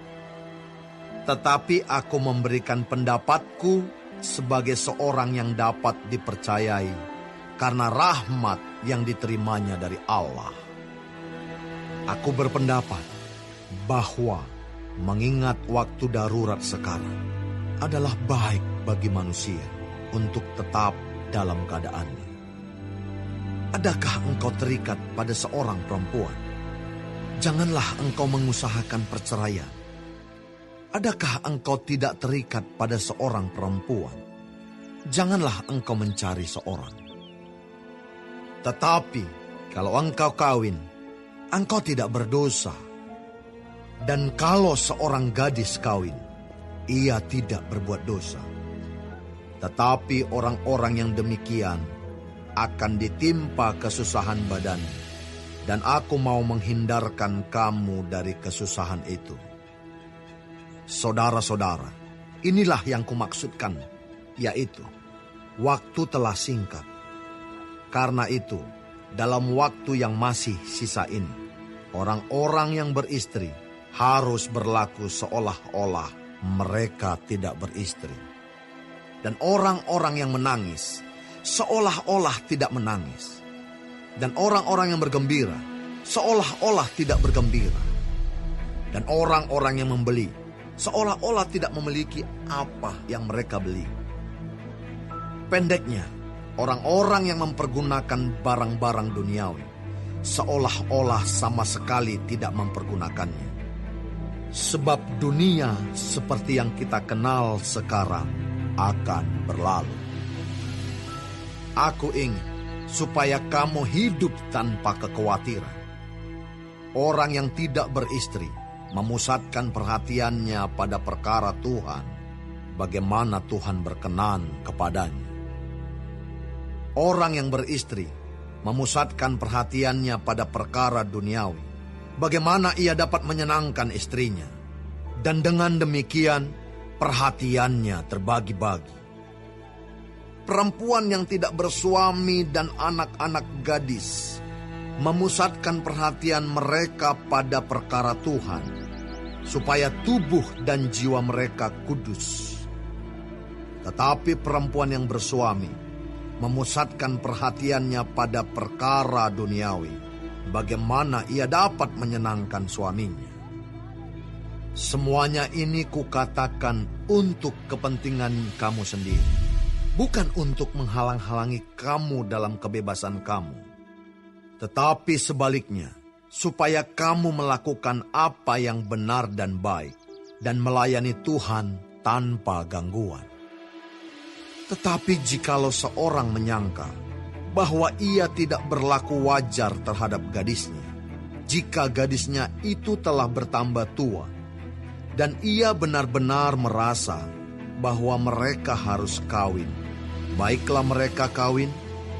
Tetapi aku memberikan pendapatku sebagai seorang yang dapat dipercayai karena rahmat yang diterimanya dari Allah. Aku berpendapat bahwa mengingat waktu darurat sekarang adalah baik bagi manusia untuk tetap dalam keadaannya. Adakah engkau terikat pada seorang perempuan? Janganlah engkau mengusahakan perceraian. Adakah engkau tidak terikat pada seorang perempuan? Janganlah engkau mencari seorang. Tetapi kalau engkau kawin, engkau tidak berdosa. Dan kalau seorang gadis kawin, ia tidak berbuat dosa. Tetapi orang-orang yang demikian akan ditimpa kesusahan badan, dan aku mau menghindarkan kamu dari kesusahan itu. Saudara-saudara, inilah yang kumaksudkan, yaitu waktu telah singkat. Karena itu, dalam waktu yang masih sisa ini, orang-orang yang beristri harus berlaku seolah-olah mereka tidak beristri. Dan orang-orang yang menangis seolah-olah tidak menangis. Dan orang-orang yang bergembira seolah-olah tidak bergembira. Dan orang-orang yang membeli seolah-olah tidak memiliki apa yang mereka beli. Pendeknya, orang-orang yang mempergunakan barang-barang duniawi seolah-olah sama sekali tidak mempergunakannya. Sebab dunia seperti yang kita kenal sekarang akan berlalu. Aku ingin supaya kamu hidup tanpa kekhawatiran. Orang yang tidak beristri memusatkan perhatiannya pada perkara Tuhan, bagaimana Tuhan berkenan kepadanya. Orang yang beristri memusatkan perhatiannya pada perkara duniawi, bagaimana ia dapat menyenangkan istrinya, dan dengan demikian perhatiannya terbagi-bagi. Perempuan yang tidak bersuami dan anak-anak gadis memusatkan perhatian mereka pada perkara Tuhan, supaya tubuh dan jiwa mereka kudus. Tetapi perempuan yang bersuami memusatkan perhatiannya pada perkara duniawi, bagaimana ia dapat menyenangkan suaminya. Semuanya ini kukatakan untuk kepentingan kamu sendiri, bukan untuk menghalang-halangi kamu dalam kebebasan kamu, tetapi sebaliknya, supaya kamu melakukan apa yang benar dan baik, dan melayani Tuhan tanpa gangguan. Tetapi jikalau seorang menyangka bahwa ia tidak berlaku wajar terhadap gadisnya, jika gadisnya itu telah bertambah tua, dan ia benar-benar merasa bahwa mereka harus kawin, baiklah mereka kawin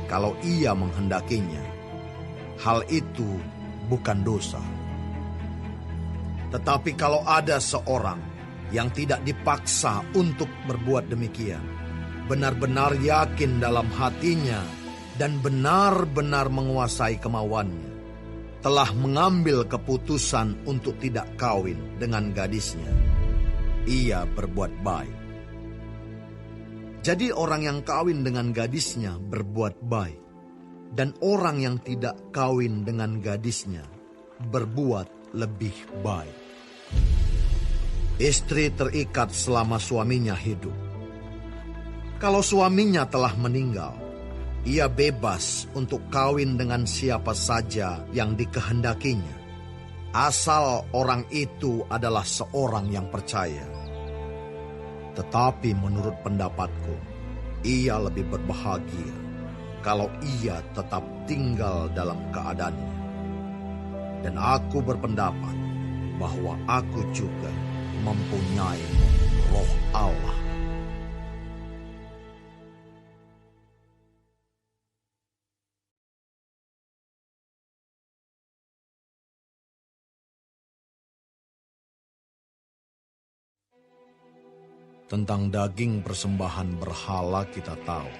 kalau ia menghendakinya. Hal itu bukan dosa. Tetapi kalau ada seorang yang tidak dipaksa untuk berbuat demikian, benar-benar yakin dalam hatinya dan benar-benar menguasai kemauannya, telah mengambil keputusan untuk tidak kawin dengan gadisnya, ia berbuat baik. Jadi orang yang kawin dengan gadisnya berbuat baik, dan orang yang tidak kawin dengan gadisnya berbuat lebih baik. Istri terikat selama suaminya hidup. Kalau suaminya telah meninggal, ia bebas untuk kawin dengan siapa saja yang dikehendakinya, asal orang itu adalah seorang yang percaya. Tetapi menurut pendapatku, ia lebih berbahagia kalau ia tetap tinggal dalam keadaannya. Dan aku berpendapat bahwa aku juga mempunyai Roh Allah. Tentang daging persembahan berhala kita tahu.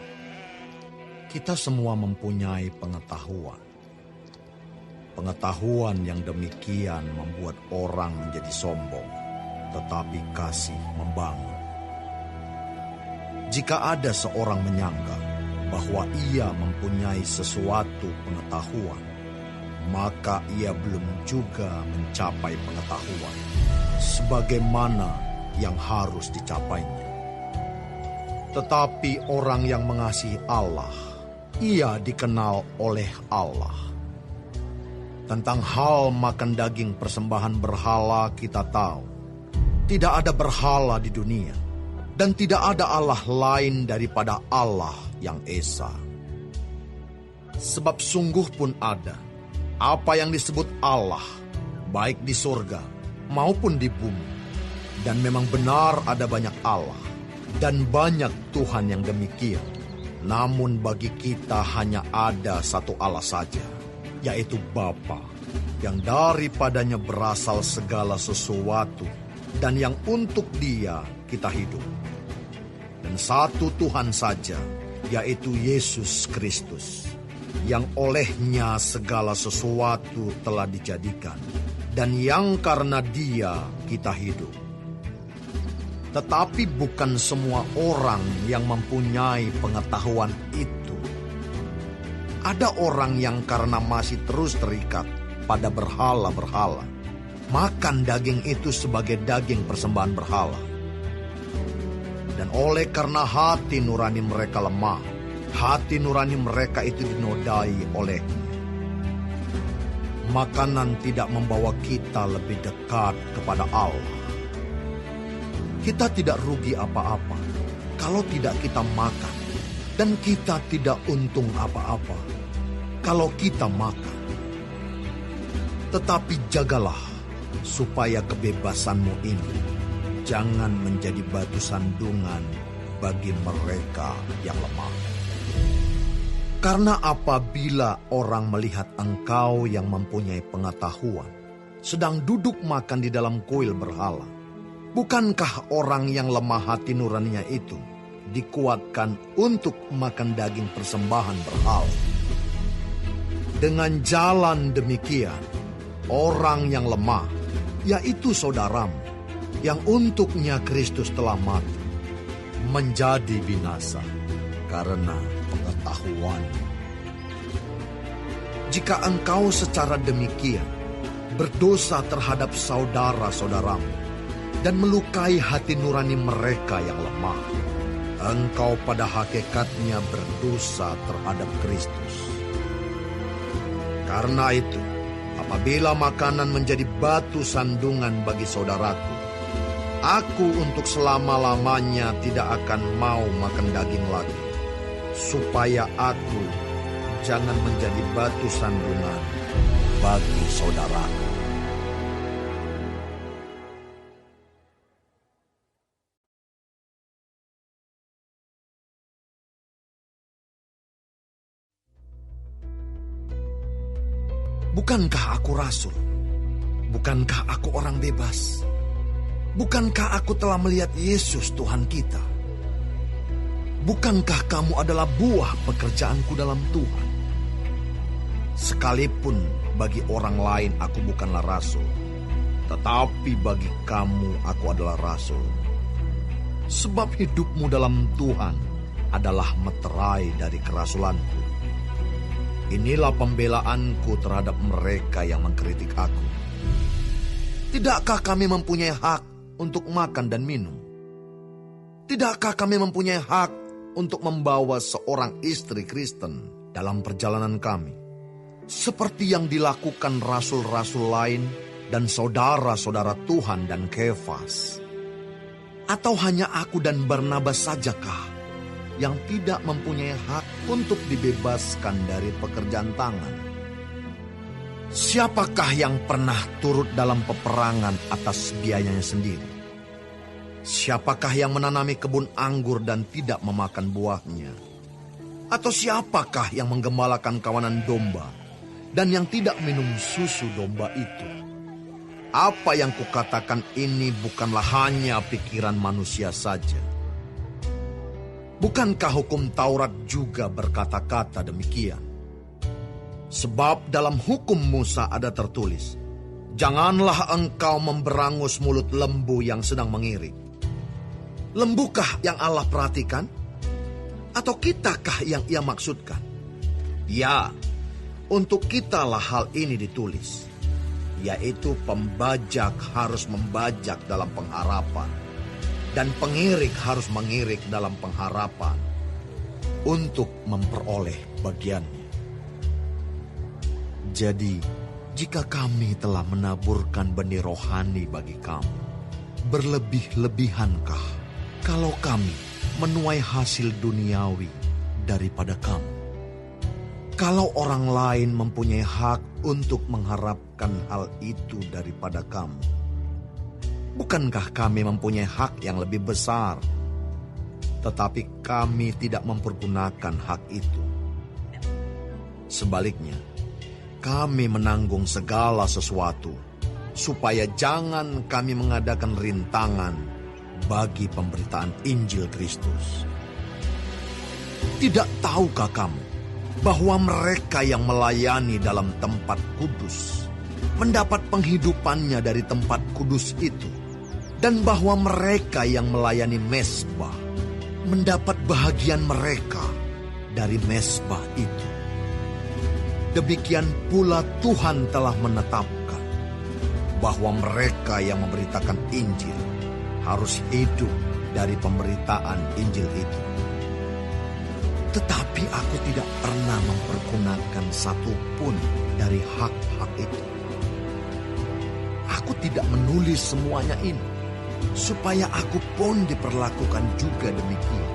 Kita semua mempunyai pengetahuan. Pengetahuan yang demikian membuat orang menjadi sombong, tetapi kasih membangun. Jika ada seorang menyangka bahwa ia mempunyai sesuatu pengetahuan, maka ia belum juga mencapai pengetahuan sebagaimana yang harus dicapainya. Tetapi orang yang mengasihi Allah, ia dikenal oleh Allah. Tentang hal makan daging persembahan berhala kita tahu, tidak ada berhala di dunia, dan tidak ada Allah lain daripada Allah yang Esa. Sebab sungguh pun ada apa yang disebut Allah, baik di surga maupun di bumi. Dan memang benar ada banyak Allah dan banyak Tuhan yang demikian. Namun bagi kita hanya ada satu Allah saja, yaitu Bapa, yang daripadanya berasal segala sesuatu dan yang untuk Dia kita hidup. Dan satu Tuhan saja, yaitu Yesus Kristus, yang olehnya segala sesuatu telah dijadikan, dan yang karena Dia kita hidup. Tetapi bukan semua orang yang mempunyai pengetahuan itu. Ada orang yang karena masih terus terikat pada berhala-berhala, makan daging itu sebagai daging persembahan berhala. Dan oleh karena hati nurani mereka lemah, hati nurani mereka itu dinodai olehnya. Makanan tidak membawa kita lebih dekat kepada Allah. Kita tidak rugi apa-apa kalau tidak kita makan, dan kita tidak untung apa-apa kalau kita makan. Tetapi jagalah supaya kebebasanmu ini jangan menjadi batu sandungan bagi mereka yang lemah. Karena apabila orang melihat engkau yang mempunyai pengetahuan sedang duduk makan di dalam kuil berhala, bukankah orang yang lemah hati nuraninya itu dikuatkan untuk makan daging persembahan berhala? Dengan jalan demikian, orang yang lemah, yaitu saudaramu, yang untuknya Kristus telah mati, menjadi binasa karena pengetahuan. Jika engkau secara demikian berdosa terhadap saudara-saudaramu dan melukai hati nurani mereka yang lemah, engkau pada hakikatnya berdosa terhadap Kristus. Karena itu, apabila makanan menjadi batu sandungan bagi saudaraku, aku untuk selama-lamanya tidak akan mau makan daging lagi, supaya aku jangan menjadi batu sandungan bagi saudaraku. Bukankah aku rasul? Bukankah aku orang bebas? Bukankah aku telah melihat Yesus Tuhan kita? Bukankah kamu adalah buah pekerjaanku dalam Tuhan? Sekalipun bagi orang lain aku bukanlah rasul, tetapi bagi kamu aku adalah rasul. Sebab hidupmu dalam Tuhan adalah meterai dari kerasulanku. Inilah pembelaanku terhadap mereka yang mengkritik aku. Tidakkah kami mempunyai hak untuk makan dan minum? Tidakkah kami mempunyai hak untuk membawa seorang istri Kristen dalam perjalanan kami, seperti yang dilakukan rasul-rasul lain dan saudara-saudara Tuhan dan Kefas? Atau hanya aku dan Barnabas sajakah yang tidak mempunyai hak untuk dibebaskan dari pekerjaan tangan? Siapakah yang pernah turut dalam peperangan atas biayanya sendiri? Siapakah yang menanami kebun anggur dan tidak memakan buahnya? Atau siapakah yang menggembalakan kawanan domba dan yang tidak minum susu domba itu? Apa yang kukatakan ini bukanlah hanya pikiran manusia saja. Bukankah hukum Taurat juga berkata-kata demikian? Sebab dalam hukum Musa ada tertulis, janganlah engkau memberangus mulut lembu yang sedang mengirik. Lembukah yang Allah perhatikan? Atau kitakah yang ia maksudkan? Ya, untuk kitalah hal ini ditulis, yaitu pembajak harus membajak dalam pengharapan, dan pengirik harus mengirik dalam pengharapan untuk memperoleh bagiannya. Jadi, jika kami telah menaburkan benih rohani bagi kamu, berlebih-lebihankah kalau kami menuai hasil duniawi daripada kamu? Kalau orang lain mempunyai hak untuk mengharapkan hal itu daripada kamu, bukankah kami mempunyai hak yang lebih besar? Tetapi kami tidak mempergunakan hak itu. Sebaliknya, kami menanggung segala sesuatu, supaya jangan kami mengadakan rintangan bagi pemberitaan Injil Kristus. Tidak tahukah kamu bahwa mereka yang melayani dalam tempat kudus mendapat penghidupannya dari tempat kudus itu, dan bahwa mereka yang melayani mezbah mendapat bahagian mereka dari mezbah itu? Demikian pula Tuhan telah menetapkan bahwa mereka yang memberitakan Injil harus hidup dari pemberitaan Injil itu. Tetapi aku tidak pernah mempergunakan satupun dari hak-hak itu. Aku tidak menulis semuanya ini, supaya aku pun diperlakukan juga demikian.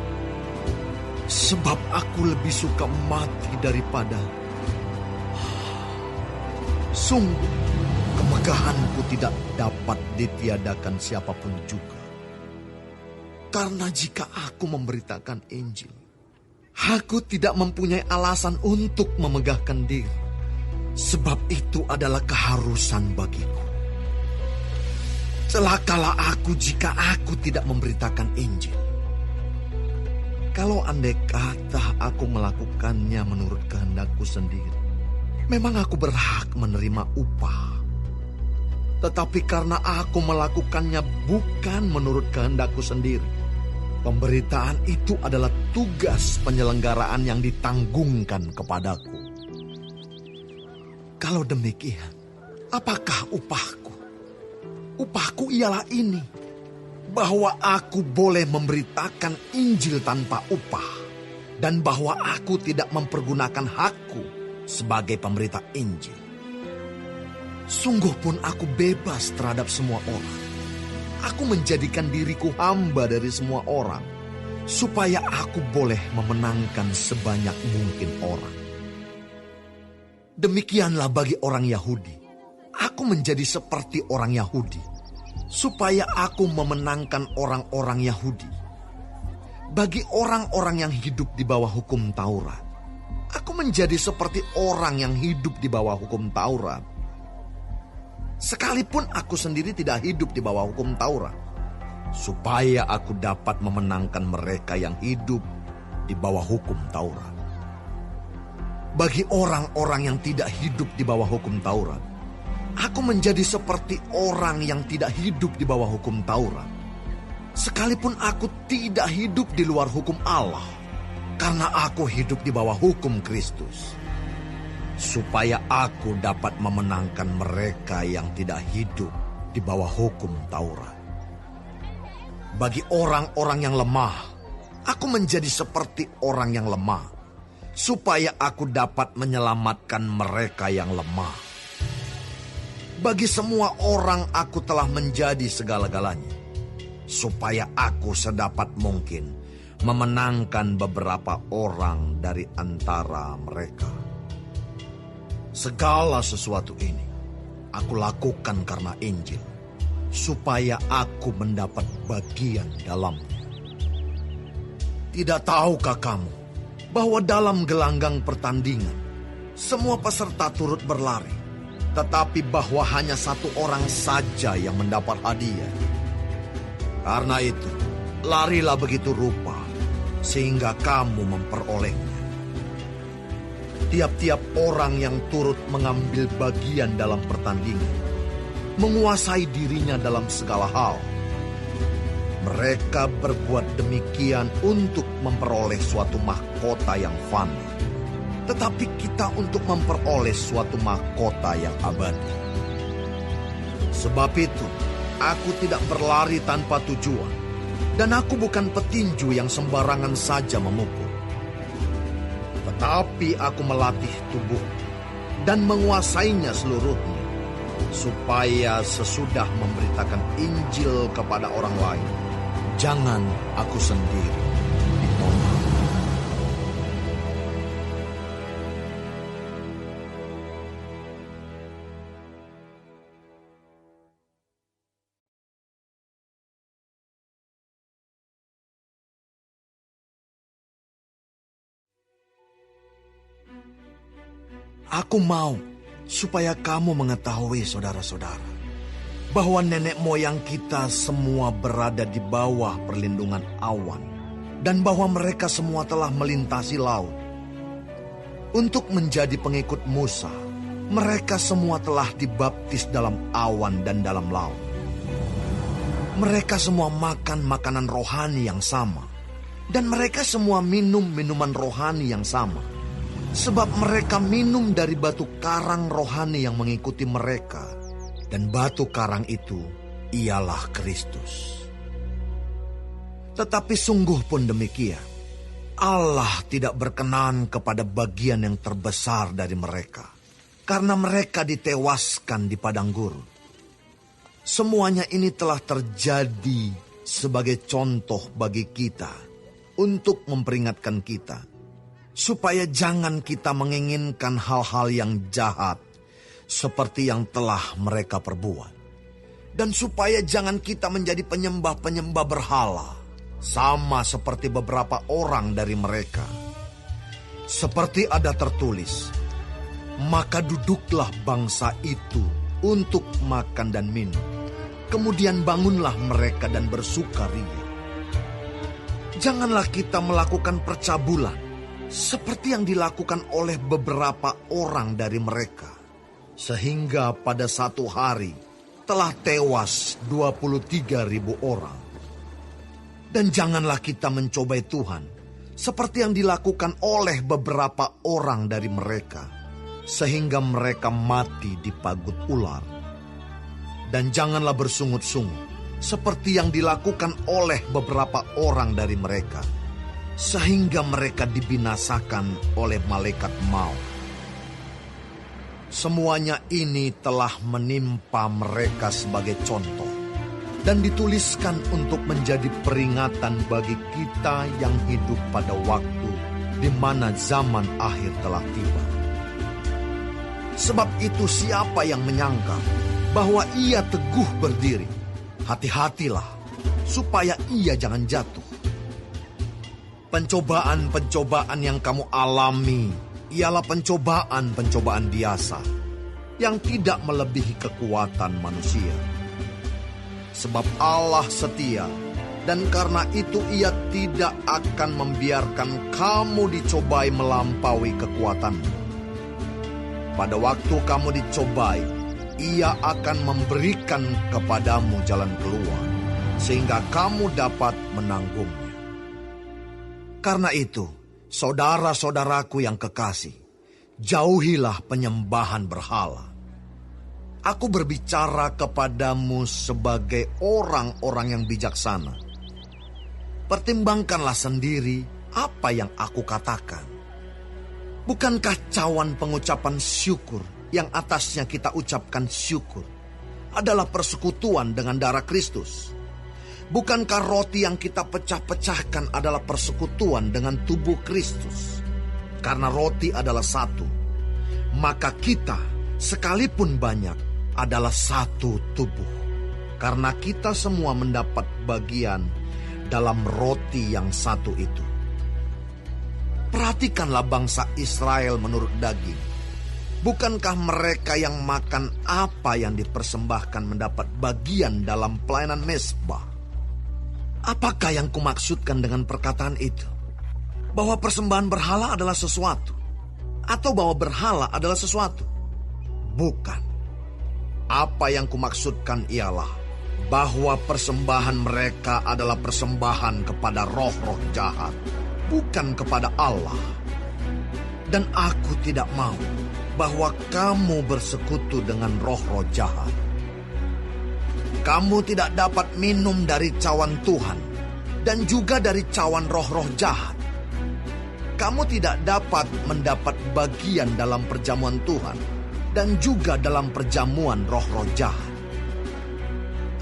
Sebab aku lebih suka mati daripada... Sungguh, kemegahanku tidak dapat ditiadakan siapapun juga. Karena jika aku memberitakan Injil, aku tidak mempunyai alasan untuk memegahkan diri. Sebab itu adalah keharusan bagiku. Celakalah aku jika aku tidak memberitakan Injil. Kalau andai kata aku melakukannya menurut kehendakku sendiri, memang aku berhak menerima upah. Tetapi karena aku melakukannya bukan menurut kehendakku sendiri, pemberitaan itu adalah tugas penyelenggaraan yang ditanggungkan kepadaku. Kalau demikian, apakah upahku? Upahku ialah ini, bahwa aku boleh memberitakan Injil tanpa upah, dan bahwa aku tidak mempergunakan hakku sebagai pemberita Injil. Sungguh pun aku bebas terhadap semua orang. Aku menjadikan diriku hamba dari semua orang, supaya aku boleh memenangkan sebanyak mungkin orang. Demikianlah bagi orang Yahudi. Aku menjadi seperti orang Yahudi, supaya aku memenangkan orang-orang Yahudi. Bagi orang-orang yang hidup di bawah hukum Taurat, aku menjadi seperti orang yang hidup di bawah hukum Taurat. Sekalipun aku sendiri tidak hidup di bawah hukum Taurat, supaya aku dapat memenangkan mereka yang hidup di bawah hukum Taurat. Bagi orang-orang yang tidak hidup di bawah hukum Taurat, aku menjadi seperti orang yang tidak hidup di bawah hukum Taurat. Sekalipun aku tidak hidup di luar hukum Allah, karena aku hidup di bawah hukum Kristus, supaya aku dapat memenangkan mereka yang tidak hidup di bawah hukum Taurat. Bagi orang-orang yang lemah, aku menjadi seperti orang yang lemah, supaya aku dapat menyelamatkan mereka yang lemah. Bagi semua orang aku telah menjadi segala-galanya, supaya aku sedapat mungkin memenangkan beberapa orang dari antara mereka. Segala sesuatu ini aku lakukan karena Injil, supaya aku mendapat bagian dalamnya. Tidak tahukah kamu bahwa dalam gelanggang pertandingan semua peserta turut berlari, tetapi bahwa hanya satu orang saja yang mendapat hadiah? Karena itu, larilah begitu rupa sehingga kamu memperolehnya. Tiap-tiap orang yang turut mengambil bagian dalam pertandingan menguasai dirinya dalam segala hal. Mereka berbuat demikian untuk memperoleh suatu mahkota yang fana, tetapi kita untuk memperoleh suatu mahkota yang abadi. Sebab itu, aku tidak berlari tanpa tujuan, dan aku bukan petinju yang sembarangan saja memukul. Tetapi aku melatih tubuh dan menguasainya seluruhnya, supaya sesudah memberitakan Injil kepada orang lain, jangan aku sendiri ditolak. Aku mau supaya kamu mengetahui, saudara-saudara, bahwa nenek moyang kita semua berada di bawah perlindungan awan, dan bahwa mereka semua telah melintasi laut. Untuk menjadi pengikut Musa, mereka semua telah dibaptis dalam awan dan dalam laut. Mereka semua makan makanan rohani yang sama, dan mereka semua minum minuman rohani yang sama. Sebab mereka minum dari batu karang rohani yang mengikuti mereka, dan batu karang itu ialah Kristus. Tetapi sungguh pun demikian, Allah tidak berkenan kepada bagian yang terbesar dari mereka, karena mereka ditewaskan di padang gurun. Semuanya ini telah terjadi sebagai contoh bagi kita, untuk memperingatkan kita, supaya jangan kita menginginkan hal-hal yang jahat seperti yang telah mereka perbuat. Dan supaya jangan kita menjadi penyembah-penyembah berhala, sama seperti beberapa orang dari mereka. Seperti ada tertulis, maka duduklah bangsa itu untuk makan dan minum. Kemudian bangunlah mereka dan bersukaria. Janganlah kita melakukan percabulan, seperti yang dilakukan oleh beberapa orang dari mereka. Sehingga pada satu hari telah tewas 23.000 orang. Dan janganlah kita mencobai Tuhan, seperti yang dilakukan oleh beberapa orang dari mereka, sehingga mereka mati di pagut ular. Dan janganlah bersungut-sungut, seperti yang dilakukan oleh beberapa orang dari mereka, sehingga mereka dibinasakan oleh malaikat maut. Semuanya ini telah menimpa mereka sebagai contoh, dan dituliskan untuk menjadi peringatan bagi kita yang hidup pada waktu di mana zaman akhir telah tiba. Sebab itu siapa yang menyangka bahwa ia teguh berdiri, hati-hatilah supaya ia jangan jatuh. Pencobaan-pencobaan yang kamu alami ialah pencobaan-pencobaan biasa yang tidak melebihi kekuatan manusia. Sebab Allah setia, dan karena itu Ia tidak akan membiarkan kamu dicobai melampaui kekuatanmu. Pada waktu kamu dicobai, Ia akan memberikan kepadamu jalan keluar, sehingga kamu dapat menanggungnya. Karena itu, saudara-saudaraku yang kekasih, jauhilah penyembahan berhala. Aku berbicara kepadamu sebagai orang-orang yang bijaksana. Pertimbangkanlah sendiri apa yang aku katakan. Bukankah cawan pengucapan syukur yang atasnya kita ucapkan syukur adalah persekutuan dengan darah Kristus? Bukankah roti yang kita pecah-pecahkan adalah persekutuan dengan tubuh Kristus? Karena roti adalah satu, maka kita sekalipun banyak adalah satu tubuh. Karena kita semua mendapat bagian dalam roti yang satu itu. Perhatikanlah bangsa Israel menurut daging. Bukankah mereka yang makan apa yang dipersembahkan mendapat bagian dalam pelayanan mezbah? Apakah yang kumaksudkan dengan perkataan itu? Bahwa persembahan berhala adalah sesuatu? Atau bahwa berhala adalah sesuatu? Bukan. Apa yang kumaksudkan ialah bahwa persembahan mereka adalah persembahan kepada roh-roh jahat, bukan kepada Allah. Dan aku tidak mau bahwa kamu bersekutu dengan roh-roh jahat. Kamu tidak dapat minum dari cawan Tuhan dan juga dari cawan roh-roh jahat. Kamu tidak dapat mendapat bagian dalam perjamuan Tuhan dan juga dalam perjamuan roh-roh jahat.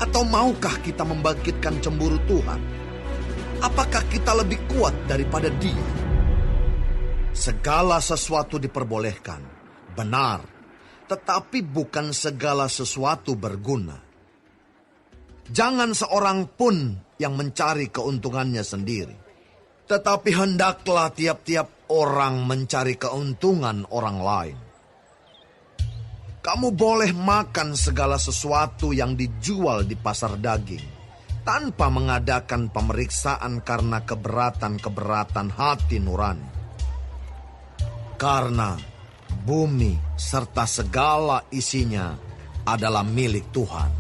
Atau maukah kita membangkitkan cemburu Tuhan? Apakah kita lebih kuat daripada Dia? Segala sesuatu diperbolehkan, benar, tetapi bukan segala sesuatu berguna. Jangan seorang pun yang mencari keuntungannya sendiri, tetapi hendaklah tiap-tiap orang mencari keuntungan orang lain. Kamu boleh makan segala sesuatu yang dijual di pasar daging, tanpa mengadakan pemeriksaan karena keberatan-keberatan hati nurani. Karena bumi serta segala isinya adalah milik Tuhan.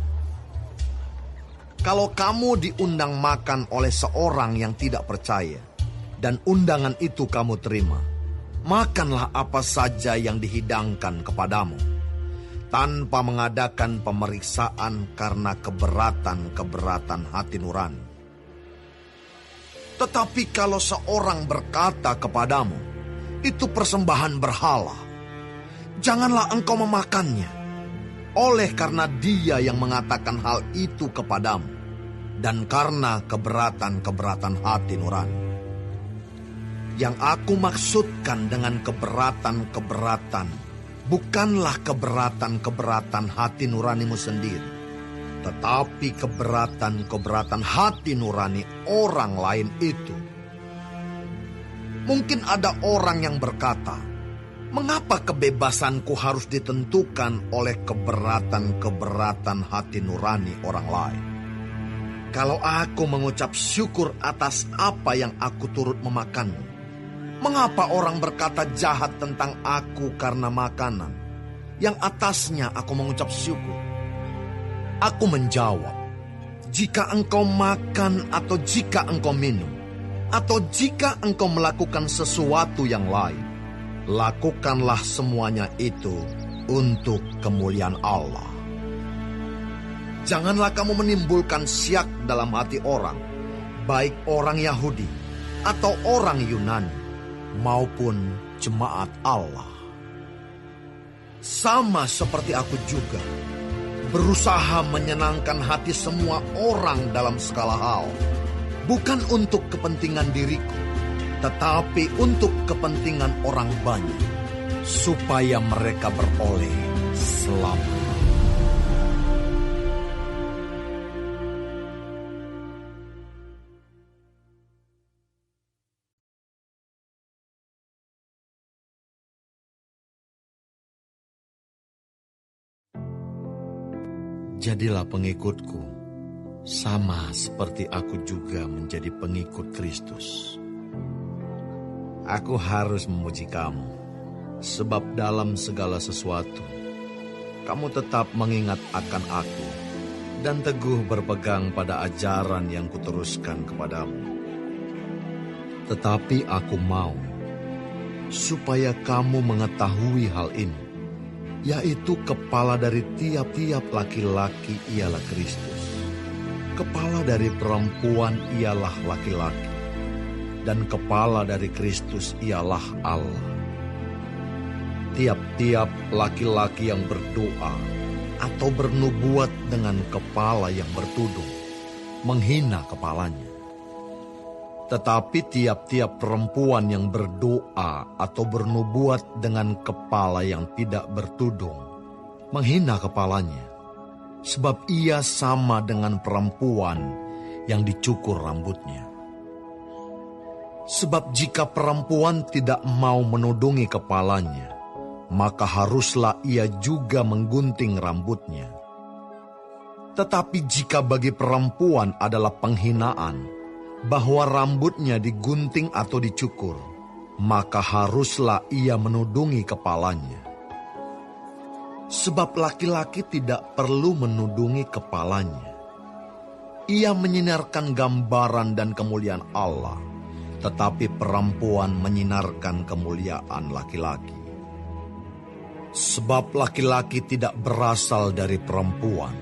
Kalau kamu diundang makan oleh seorang yang tidak percaya, dan undangan itu kamu terima, makanlah apa saja yang dihidangkan kepadamu, tanpa mengadakan pemeriksaan karena keberatan-keberatan hati nurani. Tetapi kalau seorang berkata kepadamu, itu persembahan berhala, janganlah engkau memakannya, oleh karena dia yang mengatakan hal itu kepadamu, dan karena keberatan-keberatan hati nurani. Yang aku maksudkan dengan keberatan-keberatan bukanlah keberatan-keberatan hati nuranimu sendiri, tetapi keberatan-keberatan hati nurani orang lain itu. Mungkin ada orang yang berkata, mengapa kebebasanku harus ditentukan oleh keberatan-keberatan hati nurani orang lain? Kalau aku mengucap syukur atas apa yang aku turut memakanmu, mengapa orang berkata jahat tentang aku karena makanan yang atasnya aku mengucap syukur? Aku menjawab, jika engkau makan atau jika engkau minum, atau jika engkau melakukan sesuatu yang lain, lakukanlah semuanya itu untuk kemuliaan Allah. Janganlah kamu menimbulkan syak dalam hati orang, baik orang Yahudi atau orang Yunani, maupun jemaat Allah. Sama seperti aku juga, berusaha menyenangkan hati semua orang dalam segala hal, bukan untuk kepentingan diriku, tetapi untuk kepentingan orang banyak, supaya mereka beroleh selamat. Jadilah pengikutku, sama seperti aku juga menjadi pengikut Kristus. Aku harus memuji kamu, sebab dalam segala sesuatu, kamu tetap mengingat akan aku, dan teguh berpegang pada ajaran yang kuteruskan kepadamu. Tetapi aku mau, supaya kamu mengetahui hal ini, yaitu kepala dari tiap-tiap laki-laki ialah Kristus. Kepala dari perempuan ialah laki-laki, dan kepala dari Kristus ialah Allah. Tiap-tiap laki-laki yang berdoa atau bernubuat dengan kepala yang bertudung, menghina kepalanya. Tetapi tiap-tiap perempuan yang berdoa atau bernubuat dengan kepala yang tidak bertudung, menghina kepalanya, sebab ia sama dengan perempuan yang dicukur rambutnya. Sebab jika perempuan tidak mau menudungi kepalanya, maka haruslah ia juga menggunting rambutnya. Tetapi jika bagi perempuan adalah penghinaan bahwa rambutnya digunting atau dicukur, maka haruslah ia menudungi kepalanya. Sebab laki-laki tidak perlu menudungi kepalanya. Ia menyinarkan gambaran dan kemuliaan Allah, tetapi perempuan menyinarkan kemuliaan laki-laki. Sebab laki-laki tidak berasal dari perempuan,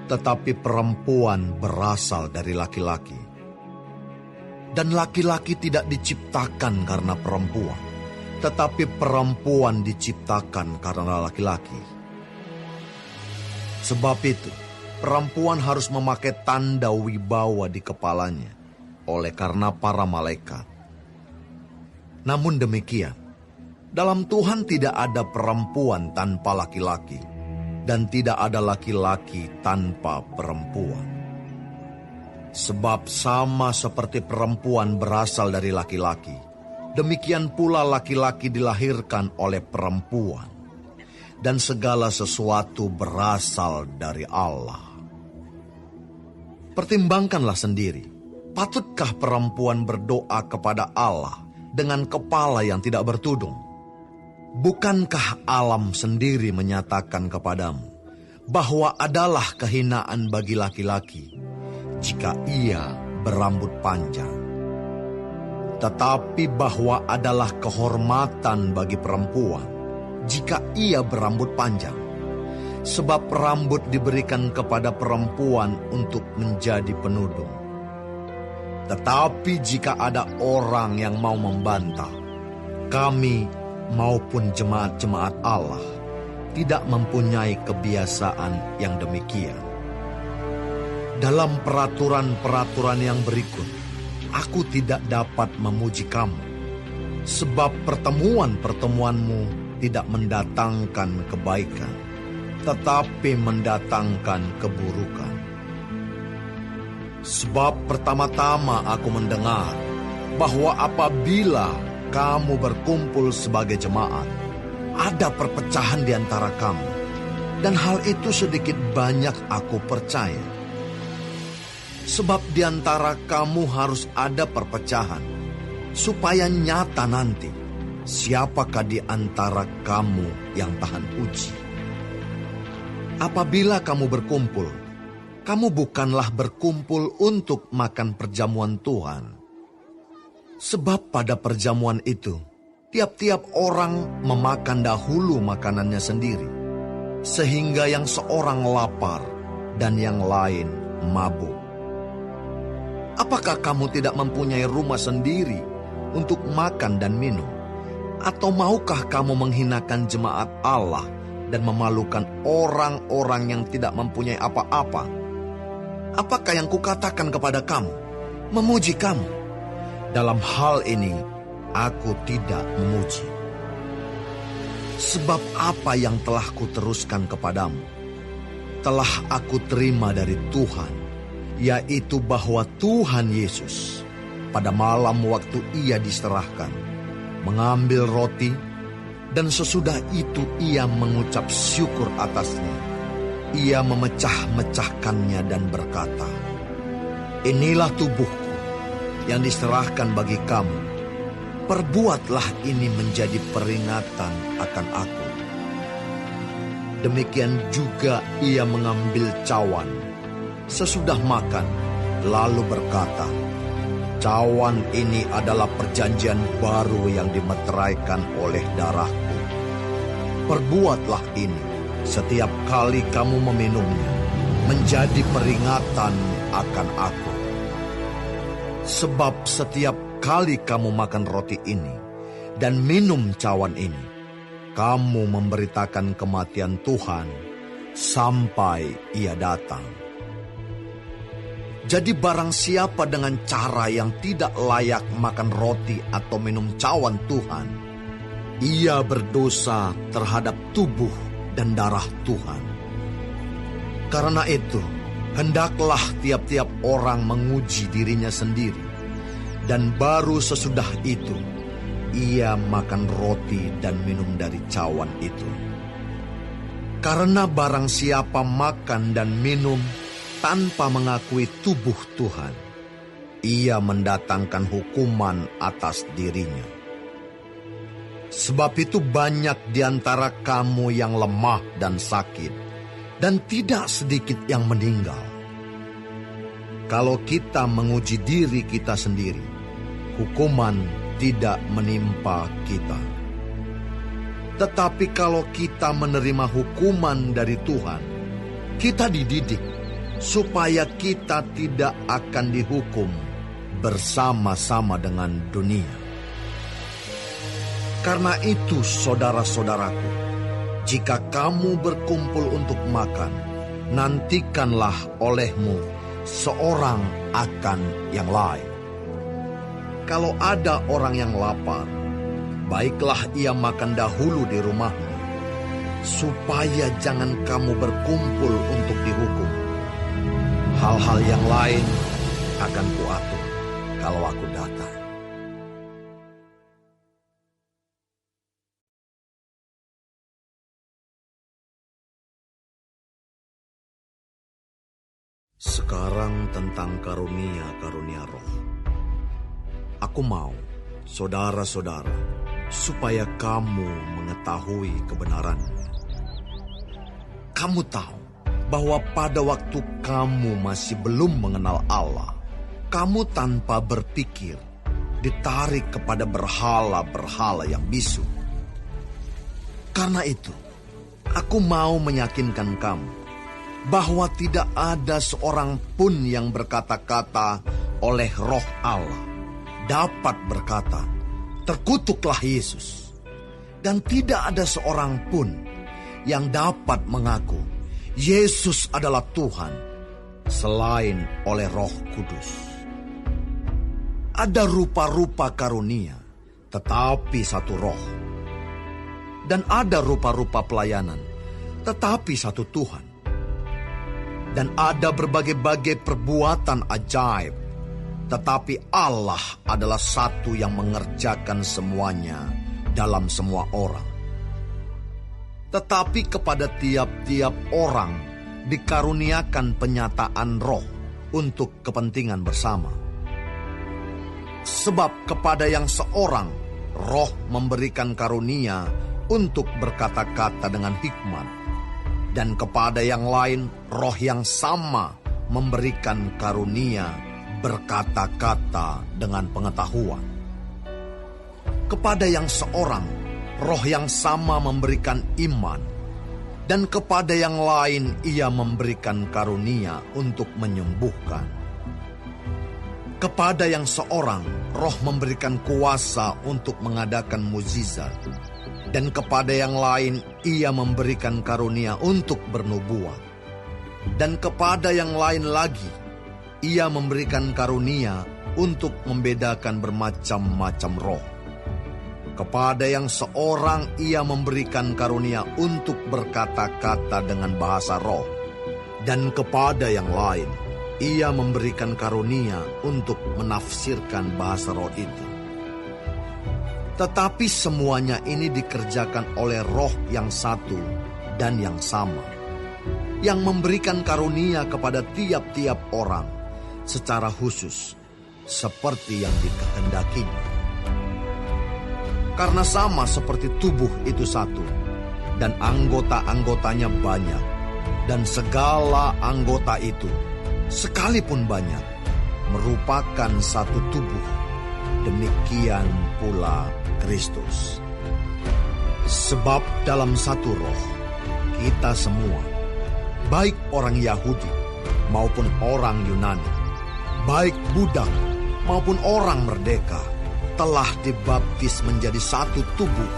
tetapi perempuan berasal dari laki-laki. Dan laki-laki tidak diciptakan karena perempuan, tetapi perempuan diciptakan karena laki-laki. Sebab itu, perempuan harus memakai tanda wibawa di kepalanya, oleh karena para malaikat. Namun demikian, dalam Tuhan tidak ada perempuan tanpa laki-laki, dan tidak ada laki-laki tanpa perempuan. Sebab sama seperti perempuan berasal dari laki-laki, demikian pula laki-laki dilahirkan oleh perempuan, dan segala sesuatu berasal dari Allah. Pertimbangkanlah sendiri, patutkah perempuan berdoa kepada Allah dengan kepala yang tidak bertudung? Bukankah alam sendiri menyatakan kepadamu bahwa adalah kehinaan bagi laki-laki jika ia berambut panjang, tetapi bahwa adalah kehormatan bagi perempuan jika ia berambut panjang, sebab rambut diberikan kepada perempuan untuk menjadi penudung. Tetapi jika ada orang yang mau membantah, kami maupun jemaat-jemaat Allah tidak mempunyai kebiasaan yang demikian. Dalam peraturan-peraturan yang berikut, aku tidak dapat memuji kamu, sebab pertemuan-pertemuanmu tidak mendatangkan kebaikan, tetapi mendatangkan keburukan. Sebab pertama-tama aku mendengar bahwa apabila kamu berkumpul sebagai jemaat, ada perpecahan di antara kamu, dan hal itu sedikit banyak aku percaya. Sebab di antara kamu harus ada perpecahan, supaya nyata nanti siapakah di antara kamu yang tahan uji. Apabila kamu berkumpul, kamu bukanlah berkumpul untuk makan perjamuan Tuhan. Sebab pada perjamuan itu, tiap-tiap orang memakan dahulu makanannya sendiri, sehingga yang seorang lapar dan yang lain mabuk. Apakah kamu tidak mempunyai rumah sendiri untuk makan dan minum? Atau maukah kamu menghinakan jemaat Allah dan memalukan orang-orang yang tidak mempunyai apa-apa? Apakah yang kukatakan kepada kamu? Memuji kamu. Dalam hal ini, aku tidak memuji. Sebab apa yang telah kuteruskan kepadamu, telah aku terima dari Tuhan, yaitu bahwa Tuhan Yesus, pada malam waktu ia diserahkan, mengambil roti, dan sesudah itu ia mengucap syukur atasnya. Ia memecah-mecahkannya dan berkata, "Inilah tubuhku yang diserahkan bagi kamu. Perbuatlah ini menjadi peringatan akan aku." Demikian juga ia mengambil cawan sesudah makan, lalu berkata, "Cawan ini adalah perjanjian baru yang dimeteraikan oleh darahku. Perbuatlah ini setiap kali kamu meminumnya, menjadi peringatan akan aku. Sebab setiap kali kamu makan roti ini dan minum cawan ini, kamu memberitakan kematian Tuhan sampai ia datang. Jadi barang siapa dengan cara yang tidak layak makan roti atau minum cawan Tuhan, ia berdosa terhadap tubuh dan darah Tuhan. Karena itu, hendaklah tiap-tiap orang menguji dirinya sendiri, dan baru sesudah itu, ia makan roti dan minum dari cawan itu. Karena barang siapa makan dan minum tanpa mengakui tubuh Tuhan, ia mendatangkan hukuman atas dirinya. Sebab itu banyak di antara kamu yang lemah dan sakit, dan tidak sedikit yang meninggal. Kalau kita menguji diri kita sendiri, hukuman tidak menimpa kita. Tetapi kalau kita menerima hukuman dari Tuhan, kita dididik supaya kita tidak akan dihukum bersama-sama dengan dunia. Karena itu, saudara-saudaraku, jika kamu berkumpul untuk makan, nantikanlah olehmu seorang akan yang lain. Kalau ada orang yang lapar, baiklah ia makan dahulu di rumahmu, supaya jangan kamu berkumpul untuk dihukum. Hal-hal yang lain akan kuatur kalau aku datang. Sekarang tentang karunia-karunia roh. Aku mau, saudara-saudara, supaya kamu mengetahui kebenarannya. Kamu tahu bahwa pada waktu kamu masih belum mengenal Allah, kamu tanpa berpikir ditarik kepada berhala-berhala yang bisu. Karena itu, aku mau meyakinkan kamu bahwa tidak ada seorang pun yang berkata-kata oleh Roh Allah dapat berkata, "Terkutuklah Yesus." Dan tidak ada seorang pun yang dapat mengaku Yesus adalah Tuhan selain oleh Roh Kudus. Ada rupa-rupa karunia, tetapi satu Roh. dan ada rupa-rupa pelayanan, tetapi satu Tuhan. Dan ada berbagai-bagai perbuatan ajaib, tetapi Allah adalah satu yang mengerjakan semuanya dalam semua orang. Tetapi kepada tiap-tiap orang dikaruniakan penyataan roh untuk kepentingan bersama. Sebab kepada yang seorang roh memberikan karunia untuk berkata-kata dengan hikmat, dan kepada yang lain roh yang sama memberikan karunia berkata-kata dengan pengetahuan. Kepada yang seorang roh yang sama memberikan iman, dan kepada yang lain ia memberikan karunia untuk menyembuhkan. Kepada yang seorang roh memberikan kuasa untuk mengadakan mukjizat, dan kepada yang lain ia memberikan karunia untuk bernubuat, dan kepada yang lain lagi ia memberikan karunia untuk membedakan bermacam-macam roh. Kepada yang seorang ia memberikan karunia untuk berkata-kata dengan bahasa roh, dan kepada yang lain ia memberikan karunia untuk menafsirkan bahasa roh itu. Tetapi semuanya ini dikerjakan oleh roh yang satu dan yang sama, yang memberikan karunia kepada tiap-tiap orang secara khusus, seperti yang dikehendakinya. Karena sama seperti tubuh itu satu, dan anggota-anggotanya banyak, dan segala anggota itu, sekalipun banyak, merupakan satu tubuh. Demikian pula Kristus. Sebab dalam satu roh, kita semua, baik orang Yahudi maupun orang Yunani, baik budak maupun orang merdeka, telah dibaptis menjadi satu tubuh,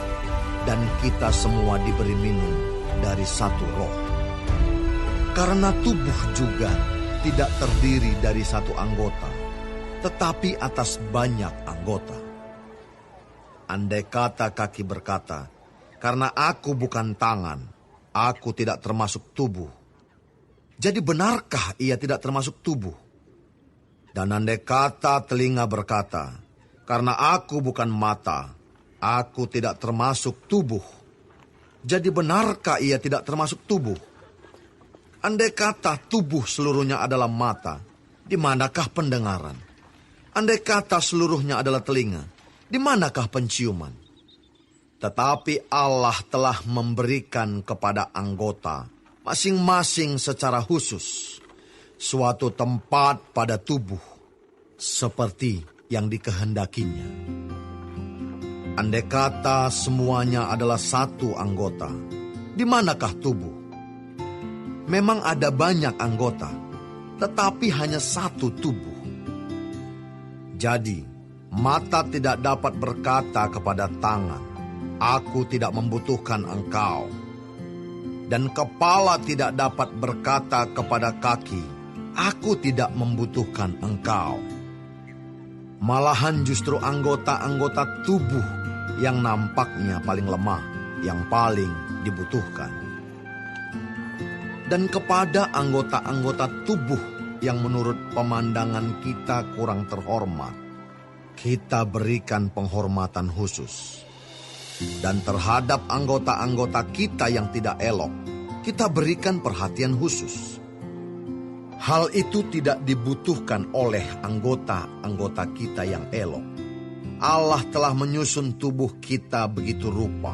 dan kita semua diberi minum dari satu roh. Karena tubuh juga tidak terdiri dari satu anggota, tetapi atas banyak anggota. Andai kata kaki berkata, "Karena aku bukan tangan, aku tidak termasuk tubuh." Jadi benarkah ia tidak termasuk tubuh? Dan andai kata telinga berkata, "Karena aku bukan mata, aku tidak termasuk tubuh." Jadi benarkah ia tidak termasuk tubuh? Andai kata tubuh seluruhnya adalah mata, di manakah pendengaran? Andai kata seluruhnya adalah telinga, di manakah penciuman? Tetapi Allah telah memberikan kepada anggota, masing-masing secara khusus, suatu tempat pada tubuh, seperti yang dikehendakinya. Andai kata semuanya adalah satu anggota, di manakah tubuh? Memang ada banyak anggota, tetapi hanya satu tubuh. Jadi, mata tidak dapat berkata kepada tangan, "Aku tidak membutuhkan engkau." Dan kepala tidak dapat berkata kepada kaki, "Aku tidak membutuhkan engkau." Malahan justru anggota-anggota tubuh yang nampaknya paling lemah, yang paling dibutuhkan. Dan kepada anggota-anggota tubuh yang menurut pemandangan kita kurang terhormat, kita berikan penghormatan khusus. Dan terhadap anggota-anggota kita yang tidak elok, kita berikan perhatian khusus. Hal itu tidak dibutuhkan oleh anggota-anggota kita yang elok. Allah telah menyusun tubuh kita begitu rupa,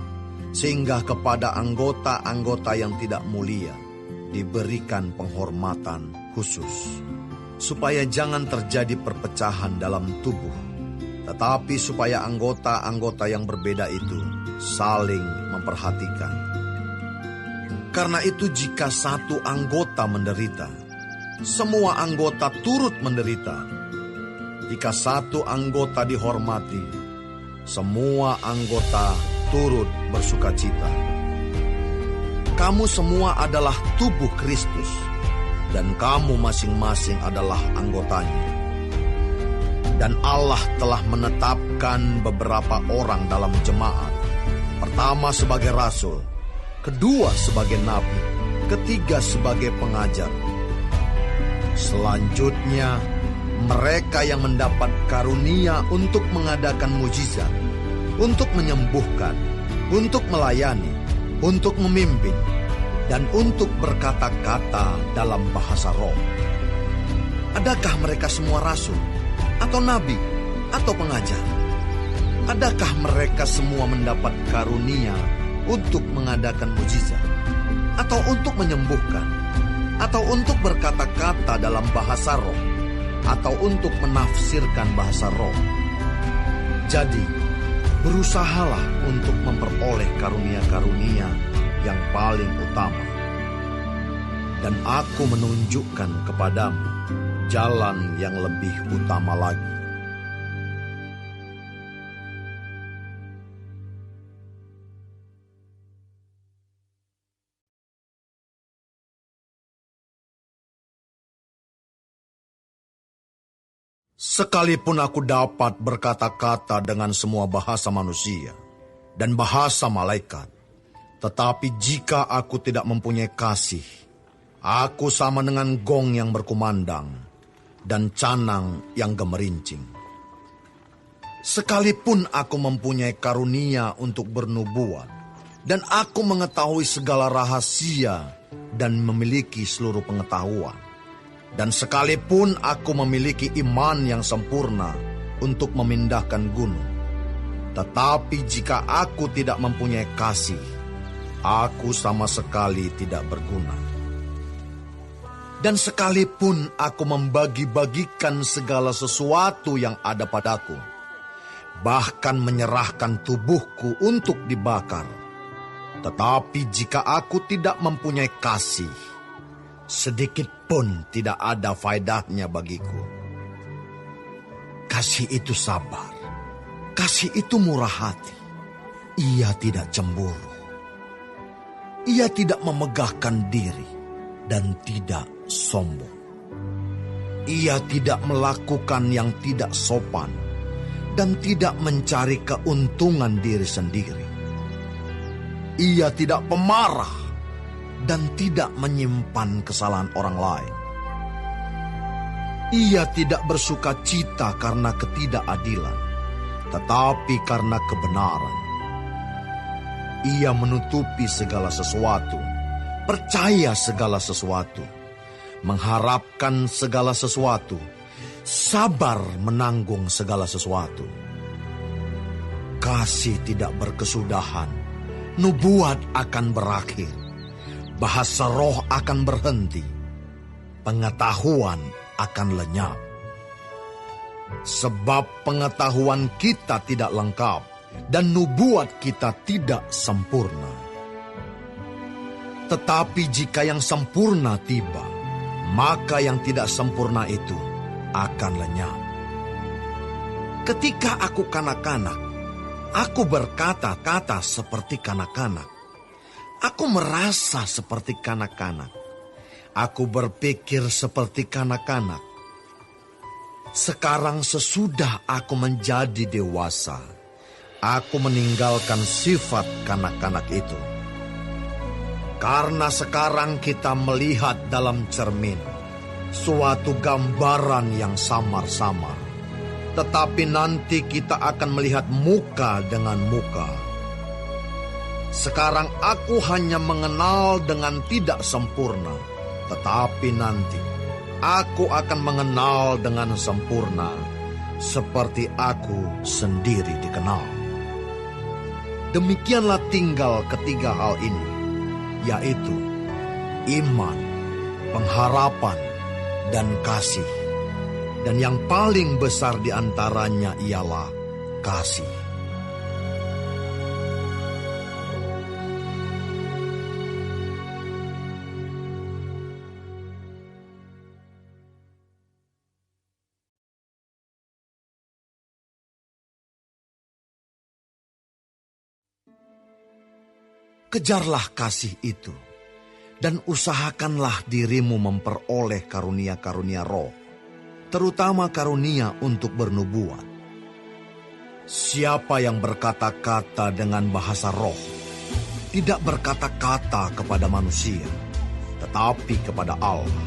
sehingga kepada anggota-anggota yang tidak mulia diberikan penghormatan khusus, supaya jangan terjadi perpecahan dalam tubuh, tetapi supaya anggota-anggota yang berbeda itu saling memperhatikan. Karena itu jika satu anggota menderita, semua anggota turut menderita. Jika satu anggota dihormati, semua anggota turut bersukacita. Kamu semua adalah tubuh Kristus, dan kamu masing-masing adalah anggotanya. Dan Allah telah menetapkan beberapa orang dalam jemaat, Pertama sebagai rasul, kedua sebagai nabi, ketiga sebagai pengajar. Selanjutnya, mereka yang mendapat karunia untuk mengadakan mujizat, untuk menyembuhkan, untuk melayani, untuk memimpin, dan untuk berkata-kata dalam bahasa roh. Adakah mereka semua rasul, atau nabi, atau pengajar? Adakah mereka semua mendapat karunia untuk mengadakan mujizat, atau untuk menyembuhkan, atau untuk berkata-kata dalam bahasa roh, atau untuk menafsirkan bahasa roh? Jadi, berusahalah untuk memperoleh karunia-karunia yang paling utama. Dan aku menunjukkan kepadamu jalan yang lebih utama lagi. Sekalipun aku dapat berkata-kata dengan semua bahasa manusia dan bahasa malaikat, tetapi jika aku tidak mempunyai kasih, aku sama dengan gong yang berkumandang dan canang yang gemerincing. Sekalipun aku mempunyai karunia untuk bernubuat, dan aku mengetahui segala rahasia dan memiliki seluruh pengetahuan, dan sekalipun aku memiliki iman yang sempurna untuk memindahkan gunung, tetapi jika aku tidak mempunyai kasih, aku sama sekali tidak berguna. Dan sekalipun aku membagi-bagikan segala sesuatu yang ada padaku, bahkan menyerahkan tubuhku untuk dibakar, tetapi jika aku tidak mempunyai kasih, sedikit pun tidak ada faedahnya bagiku. Kasih itu sabar, kasih itu murah hati, ia tidak cemburu, ia tidak memegahkan diri dan tidak sombong. Ia tidak melakukan yang tidak sopan dan tidak mencari keuntungan diri sendiri. Ia tidak pemarah dan tidak menyimpan kesalahan orang lain. Ia tidak bersuka cita karena ketidakadilan, tetapi karena kebenaran. Ia menutupi segala sesuatu, percaya segala sesuatu, mengharapkan segala sesuatu, sabar menanggung segala sesuatu. Kasih tidak berkesudahan, nubuat akan berakhir, bahasa roh akan berhenti, pengetahuan akan lenyap. Sebab pengetahuan kita tidak lengkap dan nubuat kita tidak sempurna. Tetapi jika yang sempurna tiba, maka yang tidak sempurna itu akan lenyap. Ketika aku kanak-kanak, aku berkata-kata seperti kanak-kanak. Aku merasa seperti kanak-kanak. Aku berpikir seperti kanak-kanak. Sekarang sesudah aku menjadi dewasa, aku meninggalkan sifat kanak-kanak itu. Karena sekarang kita melihat dalam cermin suatu gambaran yang samar-samar, tetapi nanti kita akan melihat muka dengan muka. Sekarang aku hanya mengenal dengan tidak sempurna, tetapi nanti aku akan mengenal dengan sempurna, seperti aku sendiri dikenal. Demikianlah tinggal ketiga hal ini, yaitu iman, pengharapan, dan kasih. Dan yang paling besar di antaranya ialah kasih. Kejarlah kasih itu, dan usahakanlah dirimu memperoleh karunia-karunia roh, terutama karunia untuk bernubuat. Siapa yang berkata-kata dengan bahasa roh, tidak berkata-kata kepada manusia, tetapi kepada Allah.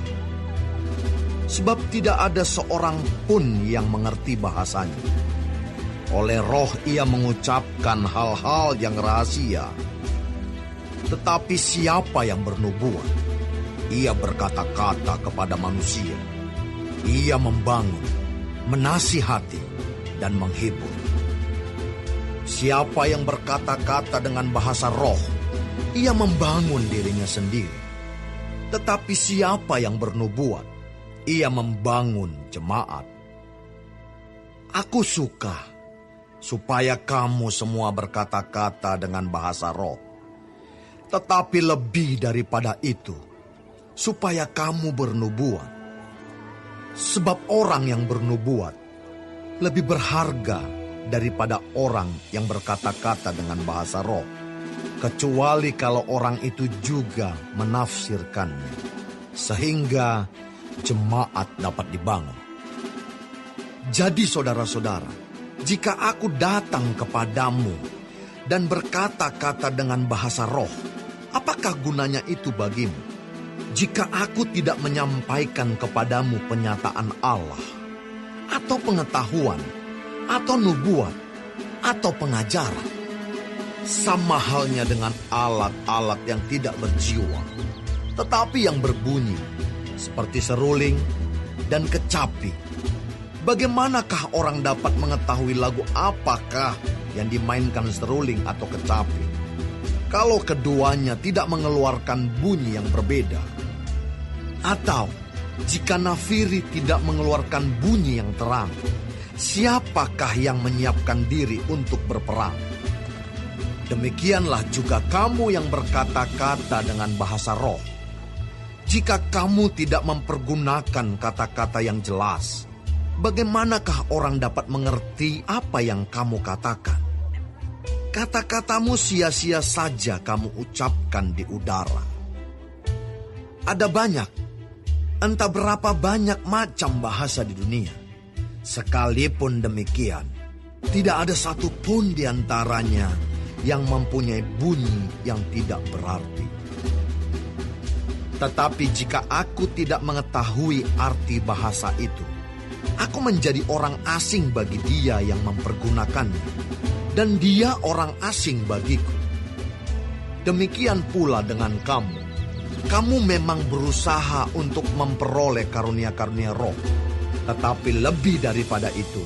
Sebab tidak ada seorang pun yang mengerti bahasanya. Oleh roh ia mengucapkan hal-hal yang rahasia. Tetapi siapa yang bernubuat, ia berkata-kata kepada manusia. Ia membangun, menasihati, dan menghibur. Siapa yang berkata-kata dengan bahasa roh, ia membangun dirinya sendiri. Tetapi siapa yang bernubuat, ia membangun jemaat. Aku suka supaya kamu semua berkata-kata dengan bahasa roh. Tetapi lebih daripada itu, supaya kamu bernubuat. Sebab orang yang bernubuat lebih berharga daripada orang yang berkata-kata dengan bahasa roh, kecuali kalau orang itu juga menafsirkannya, sehingga jemaat dapat dibangun. Jadi saudara-saudara, jika aku datang kepadamu dan berkata-kata dengan bahasa roh, apakah gunanya itu bagimu? Jika aku tidak menyampaikan kepadamu penyataan Allah, atau pengetahuan, atau nubuat, atau pengajaran, sama halnya dengan alat-alat yang tidak berjiwa, tetapi yang berbunyi, seperti seruling dan kecapi. Bagaimanakah orang dapat mengetahui lagu apakah yang dimainkan seruling atau kecapi, kalau keduanya tidak mengeluarkan bunyi yang berbeda? Atau jika nafiri tidak mengeluarkan bunyi yang terang, siapakah yang menyiapkan diri untuk berperang? Demikianlah juga kamu yang berkata-kata dengan bahasa roh. Jika kamu tidak mempergunakan kata-kata yang jelas, bagaimanakah orang dapat mengerti apa yang kamu katakan? Kata-katamu sia-sia saja kamu ucapkan di udara. Ada banyak, entah berapa banyak macam bahasa di dunia. Sekalipun demikian, tidak ada satupun di antaranya yang mempunyai bunyi yang tidak berarti. Tetapi jika aku tidak mengetahui arti bahasa itu, aku menjadi orang asing bagi dia yang mempergunakannya, dan dia orang asing bagiku. Demikian pula dengan kamu. Kamu memang berusaha untuk memperoleh karunia-karunia roh, tetapi lebih daripada itu,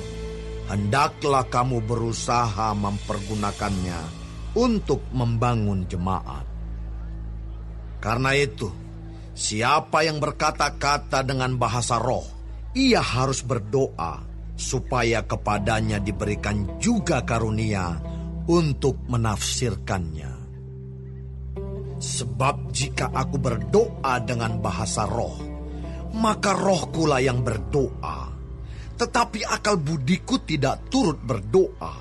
hendaklah kamu berusaha mempergunakannya untuk membangun jemaat. Karena itu, siapa yang berkata-kata dengan bahasa roh, ia harus berdoa supaya kepadanya diberikan juga karunia untuk menafsirkannya. Sebab jika aku berdoa dengan bahasa roh, maka rohkulah yang berdoa, tetapi akal budiku tidak turut berdoa.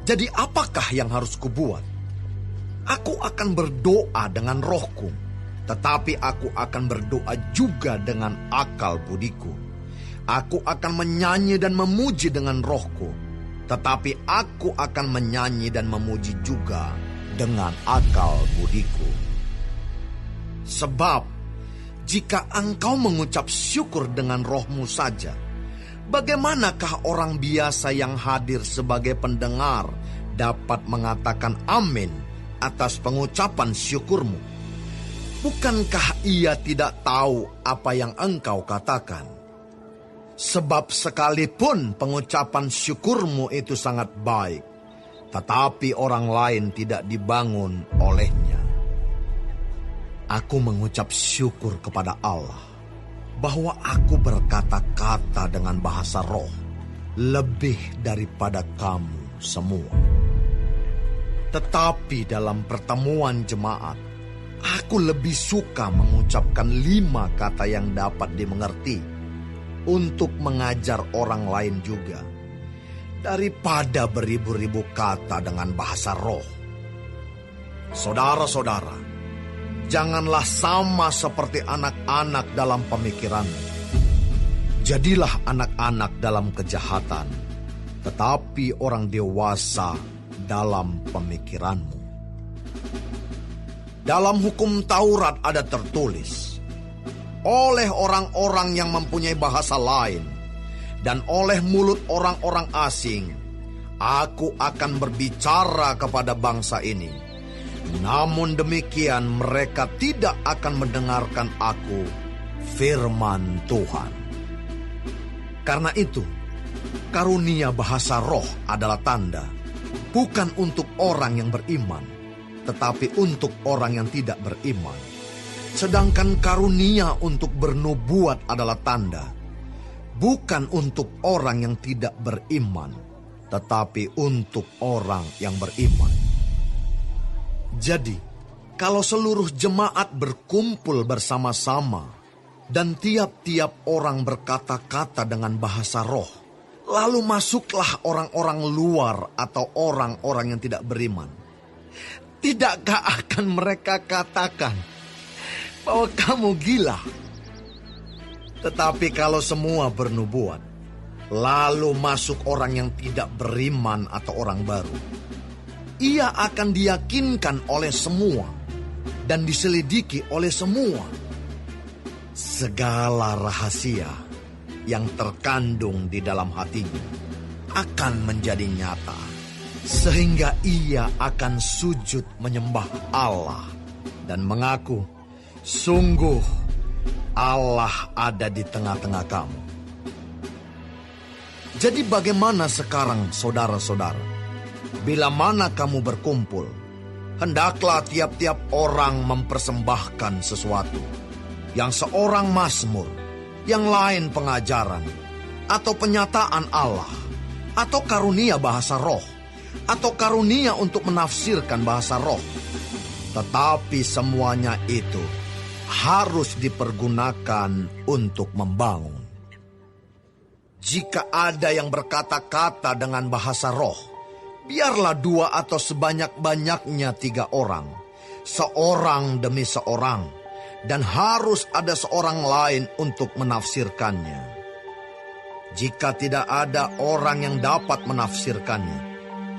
Jadi apakah yang harus kubuat? Aku akan berdoa dengan rohku, tetapi aku akan berdoa juga dengan akal budiku. Aku akan menyanyi dan memuji dengan rohku, tetapi aku akan menyanyi dan memuji juga dengan akal budiku. Sebab jika engkau mengucap syukur dengan rohmu saja, bagaimanakah orang biasa yang hadir sebagai pendengar dapat mengatakan amin atas pengucapan syukurmu? Bukankah ia tidak tahu apa yang engkau katakan? Sebab sekalipun pengucapan syukurmu itu sangat baik, tetapi orang lain tidak dibangun olehnya. Aku mengucap syukur kepada Allah bahwa aku berkata-kata dengan bahasa roh lebih daripada kamu semua. Tetapi dalam pertemuan jemaat, aku lebih suka mengucapkan 5 kata yang dapat dimengerti untuk mengajar orang lain juga, daripada beribu-ribu kata dengan bahasa roh. Saudara-saudara, janganlah sama seperti anak-anak dalam pemikiran. Jadilah anak-anak dalam kejahatan, tetapi orang dewasa dalam pemikiranmu. Dalam hukum Taurat ada tertulis, oleh orang-orang yang mempunyai bahasa lain dan oleh mulut orang-orang asing, aku akan berbicara kepada bangsa ini. Namun demikian mereka tidak akan mendengarkan aku, firman Tuhan. Karena itu, karunia bahasa roh adalah tanda, bukan untuk orang yang beriman, tetapi untuk orang yang tidak beriman. Sedangkan karunia untuk bernubuat adalah tanda, bukan untuk orang yang tidak beriman, tetapi untuk orang yang beriman. Jadi, kalau seluruh jemaat berkumpul bersama-sama dan tiap-tiap orang berkata-kata dengan bahasa roh, lalu masuklah orang-orang luar atau orang-orang yang tidak beriman, tidakkah akan mereka katakan bahwa kamu gila? Tetapi kalau semua bernubuat, lalu masuk orang yang tidak beriman atau orang baru, ia akan diyakinkan oleh semua dan diselidiki oleh semua. Segala rahasia yang terkandung di dalam hatinya akan menjadi nyata, sehingga ia akan sujud menyembah Allah dan mengaku, sungguh Allah ada di tengah-tengah kamu. Jadi bagaimana sekarang saudara-saudara? Bila mana kamu berkumpul, hendaklah tiap-tiap orang mempersembahkan sesuatu. Yang seorang mazmur, yang lain pengajaran, atau penyataan Allah, atau karunia bahasa roh, atau karunia untuk menafsirkan bahasa roh. Tetapi semuanya itu harus dipergunakan untuk membangun. Jika ada yang berkata-kata dengan bahasa roh, biarlah 2 atau sebanyak-banyaknya 3 orang, seorang demi seorang, dan harus ada seorang lain untuk menafsirkannya. Jika tidak ada orang yang dapat menafsirkannya,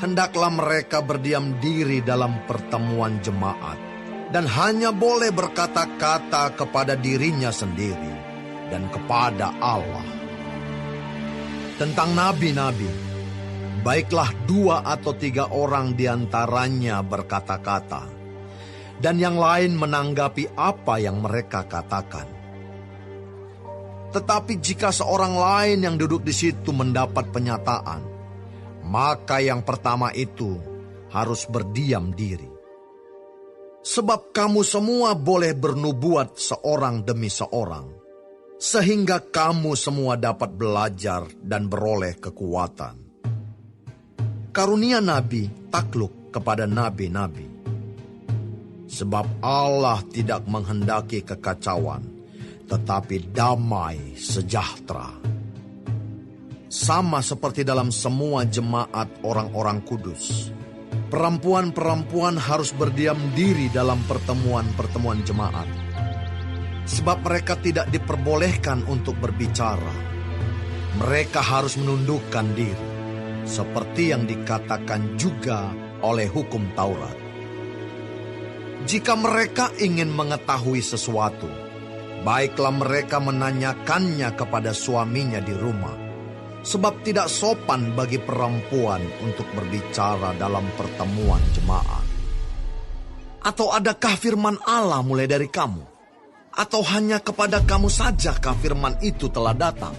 hendaklah mereka berdiam diri dalam pertemuan jemaat, dan hanya boleh berkata-kata kepada dirinya sendiri dan kepada Allah. Tentang nabi-nabi, baiklah 2 atau 3 orang diantaranya berkata-kata, dan yang lain menanggapi apa yang mereka katakan. Tetapi jika seorang lain yang duduk di situ mendapat penyataan, maka yang pertama itu harus berdiam diri. Sebab kamu semua boleh bernubuat seorang demi seorang, sehingga kamu semua dapat belajar dan beroleh kekuatan. Karunia nabi takluk kepada nabi-nabi. Sebab Allah tidak menghendaki kekacauan, tetapi damai sejahtera. Sama seperti dalam semua jemaat orang-orang kudus, perempuan-perempuan harus berdiam diri dalam pertemuan-pertemuan jemaat. Sebab mereka tidak diperbolehkan untuk berbicara. Mereka harus menundukkan diri, seperti yang dikatakan juga oleh hukum Taurat. Jika mereka ingin mengetahui sesuatu, baiklah mereka menanyakannya kepada suaminya di rumah, sebab tidak sopan bagi perempuan untuk berbicara dalam pertemuan jemaat. Atau adakah firman Allah mulai dari kamu? Atau hanya kepada kamu sajakah firman itu telah datang?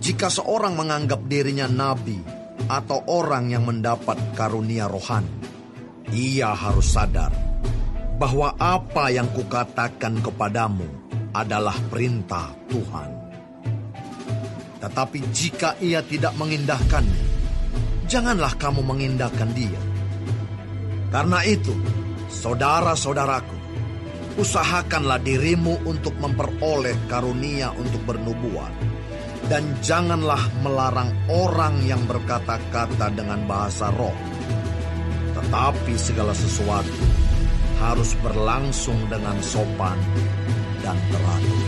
Jika seorang menganggap dirinya nabi atau orang yang mendapat karunia rohani, ia harus sadar bahwa apa yang kukatakan kepadamu adalah perintah Tuhan. Tetapi jika ia tidak mengindahkannya, janganlah kamu mengindahkan dia. Karena itu, saudara-saudaraku, usahakanlah dirimu untuk memperoleh karunia untuk bernubuat, dan janganlah melarang orang yang berkata-kata dengan bahasa roh. Tetapi segala sesuatu harus berlangsung dengan sopan dan teratur.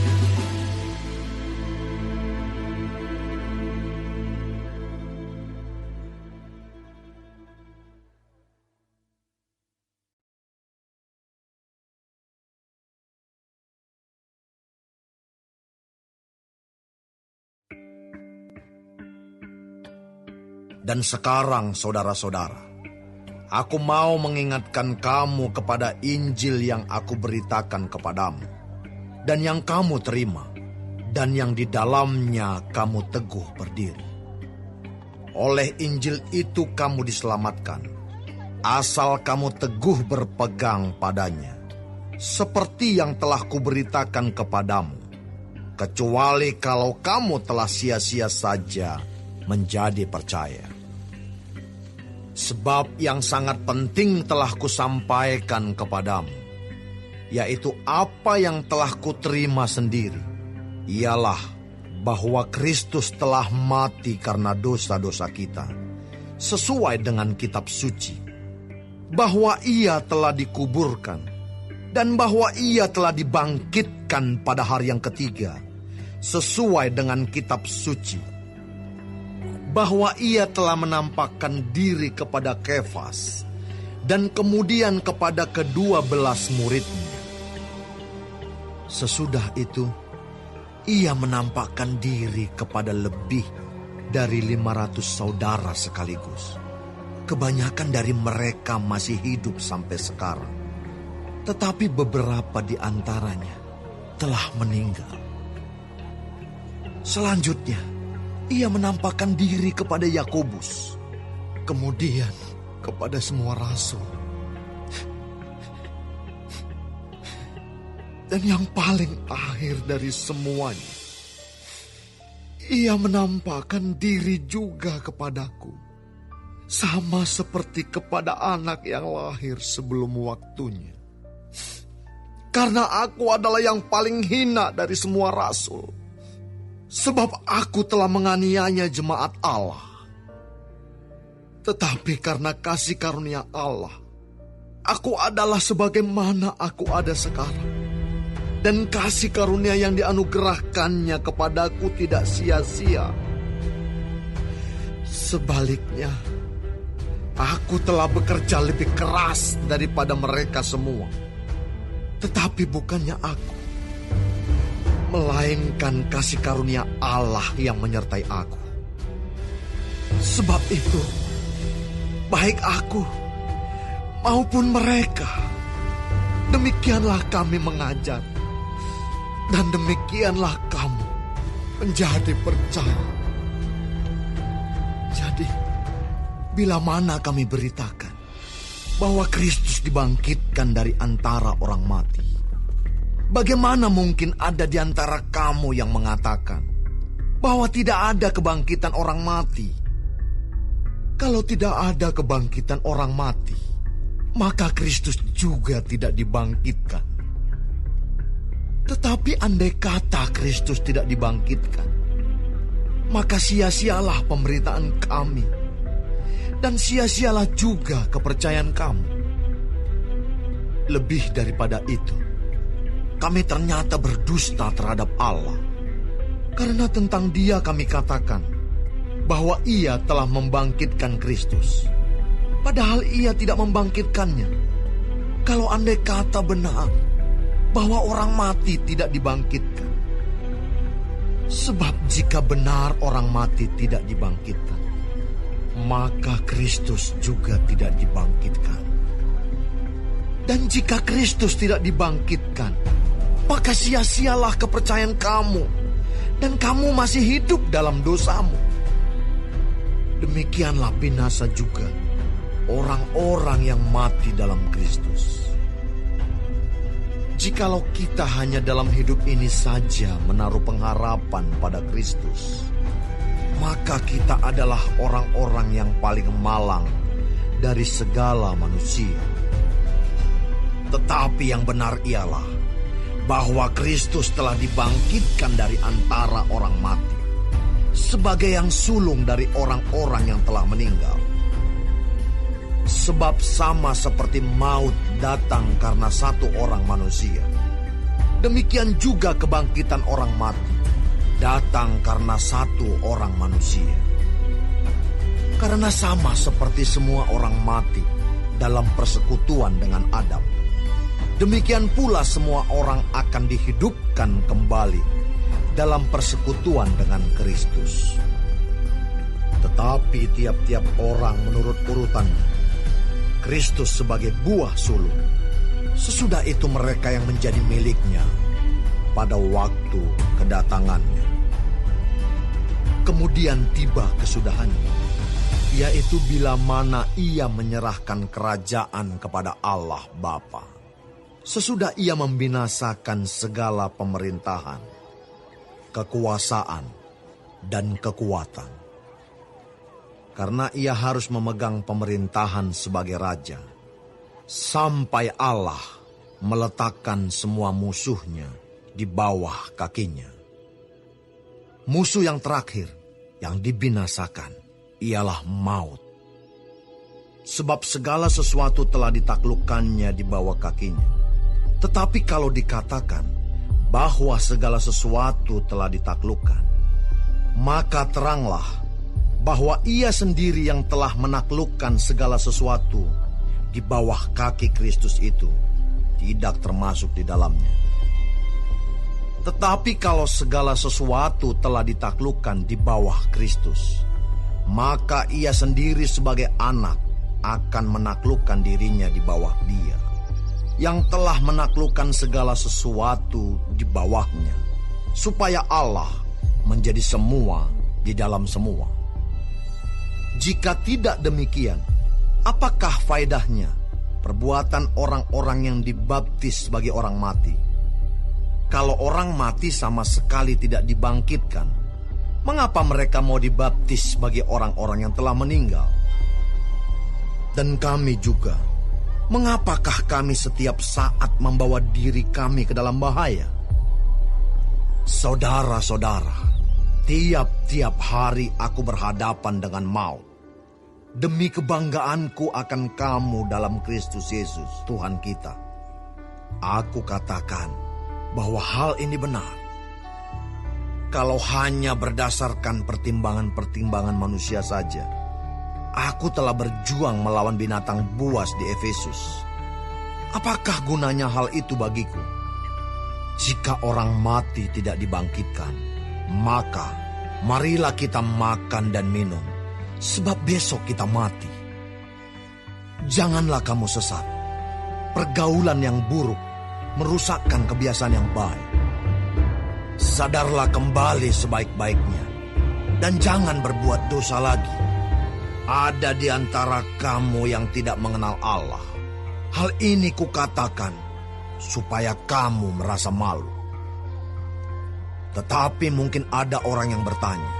Dan sekarang saudara-saudara, aku mau mengingatkan kamu kepada Injil yang aku beritakan kepadamu, dan yang kamu terima, dan yang di dalamnya kamu teguh berdiri. Oleh Injil itu kamu diselamatkan, asal kamu teguh berpegang padanya, seperti yang telah kuberitakan kepadamu, kecuali kalau kamu telah sia-sia saja menjadi percaya. Sebab yang sangat penting telah kusampaikan kepadamu, yaitu apa yang telah kuterima sendiri, ialah bahwa Kristus telah mati karena dosa-dosa kita, sesuai dengan kitab suci, bahwa ia telah dikuburkan, dan bahwa ia telah dibangkitkan pada hari yang ketiga, sesuai dengan kitab suci, bahwa ia telah menampakkan diri kepada Kefas, dan kemudian kepada ke-12 muridnya. Sesudah itu, ia menampakkan diri kepada lebih dari 500 saudara sekaligus. Kebanyakan dari mereka masih hidup sampai sekarang, tetapi beberapa di antaranya telah meninggal. Selanjutnya, ia menampakkan diri kepada Yakobus, kemudian kepada semua rasul. Dan yang paling akhir dari semuanya, ia menampakkan diri juga kepadaku, sama seperti kepada anak yang lahir sebelum waktunya. Karena aku adalah yang paling hina dari semua rasul, sebab aku telah menganiaya jemaat Allah. Tetapi karena kasih karunia Allah, aku adalah sebagaimana aku ada sekarang. Dan kasih karunia yang dianugerahkannya kepadaku tidak sia-sia. Sebaliknya, aku telah bekerja lebih keras daripada mereka semua. Tetapi bukannya aku, melainkan kasih karunia Allah yang menyertai aku. Sebab itu, baik aku maupun mereka, demikianlah kami mengajar, dan demikianlah kamu menjadi percaya. Jadi, bila mana kami beritakan bahwa Kristus dibangkitkan dari antara orang mati, bagaimana mungkin ada di antara kamu yang mengatakan bahwa tidak ada kebangkitan orang mati? Kalau tidak ada kebangkitan orang mati, maka Kristus juga tidak dibangkitkan. Tetapi andai kata Kristus tidak dibangkitkan, maka sia-sialah pemberitaan kami, dan sia-sialah juga kepercayaan kamu. Lebih daripada itu, kami ternyata berdusta terhadap Allah, karena tentang Dia kami katakan bahwa Ia telah membangkitkan Kristus, padahal Ia tidak membangkitkannya. Kalau andai kata benar bahwa orang mati tidak dibangkitkan. Sebab jika benar orang mati tidak dibangkitkan, maka Kristus juga tidak dibangkitkan. Dan jika Kristus tidak dibangkitkan, maka sia-sialah kepercayaan kamu, dan kamu masih hidup dalam dosamu. Demikianlah binasa juga orang-orang yang mati dalam Kristus. Jikalau kita hanya dalam hidup ini saja menaruh pengharapan pada Kristus, maka kita adalah orang-orang yang paling malang dari segala manusia. Tetapi yang benar ialah bahwa Kristus telah dibangkitkan dari antara orang mati, sebagai yang sulung dari orang-orang yang telah meninggal. Sebab sama seperti maut datang karena satu orang manusia, demikian juga kebangkitan orang mati datang karena satu orang manusia. Karena sama seperti semua orang mati dalam persekutuan dengan Adam, demikian pula semua orang akan dihidupkan kembali dalam persekutuan dengan Kristus. Tetapi tiap-tiap orang menurut urutannya. Kristus sebagai buah sulung. Sesudah itu mereka yang menjadi miliknya pada waktu kedatangannya. Kemudian tiba kesudahannya, yaitu bila mana ia menyerahkan kerajaan kepada Allah Bapa. Sesudah ia membinasakan segala pemerintahan, kekuasaan, dan kekuatan. Karena ia harus memegang pemerintahan sebagai raja, sampai Allah meletakkan semua musuhnya di bawah kakinya. Musuh yang terakhir yang dibinasakan ialah maut. Sebab segala sesuatu telah ditaklukkannya di bawah kakinya. Tetapi kalau dikatakan bahwa segala sesuatu telah ditaklukkan, maka teranglah bahwa ia sendiri yang telah menaklukkan segala sesuatu di bawah kaki Kristus itu tidak termasuk di dalamnya. Tetapi kalau segala sesuatu telah ditaklukkan di bawah Kristus, maka ia sendiri sebagai anak akan menaklukkan dirinya di bawah Dia, yang telah menaklukkan segala sesuatu di bawahnya, supaya Allah menjadi semua di dalam semua. Jika tidak demikian, apakah faedahnya perbuatan orang-orang yang dibaptis sebagai orang mati? Kalau orang mati sama sekali tidak dibangkitkan, mengapa mereka mau dibaptis sebagai orang-orang yang telah meninggal? Dan kami juga, mengapakah kami setiap saat membawa diri kami ke dalam bahaya? Saudara-saudara, tiap-tiap hari aku berhadapan dengan maut, demi kebanggaanku akan kamu dalam Kristus Yesus, Tuhan kita. Aku katakan bahwa hal ini benar. Kalau hanya berdasarkan pertimbangan-pertimbangan manusia saja, aku telah berjuang melawan binatang buas di Efesus. Apakah gunanya hal itu bagiku? Jika orang mati tidak dibangkitkan, maka marilah kita makan dan minum, sebab besok kita mati. Janganlah kamu sesat. Pergaulan yang buruk merusakkan kebiasaan yang baik. Sadarlah kembali sebaik-baiknya, dan jangan berbuat dosa lagi. Ada di antara kamu yang tidak mengenal Allah. Hal ini kukatakan supaya kamu merasa malu. Tetapi mungkin ada orang yang bertanya,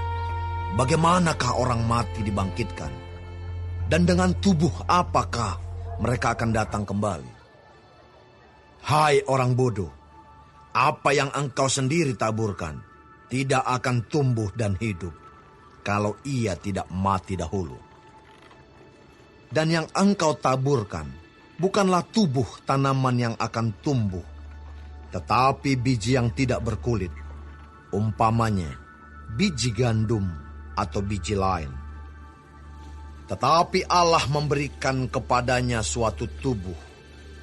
bagaimanakah orang mati dibangkitkan? Dan dengan tubuh apakah mereka akan datang kembali? Hai orang bodoh, apa yang engkau sendiri taburkan tidak akan tumbuh dan hidup kalau ia tidak mati dahulu. Dan yang engkau taburkan bukanlah tubuh tanaman yang akan tumbuh, tetapi biji yang tidak berkulit, umpamanya biji gandum atau biji lain. Tetapi Allah memberikan kepadanya suatu tubuh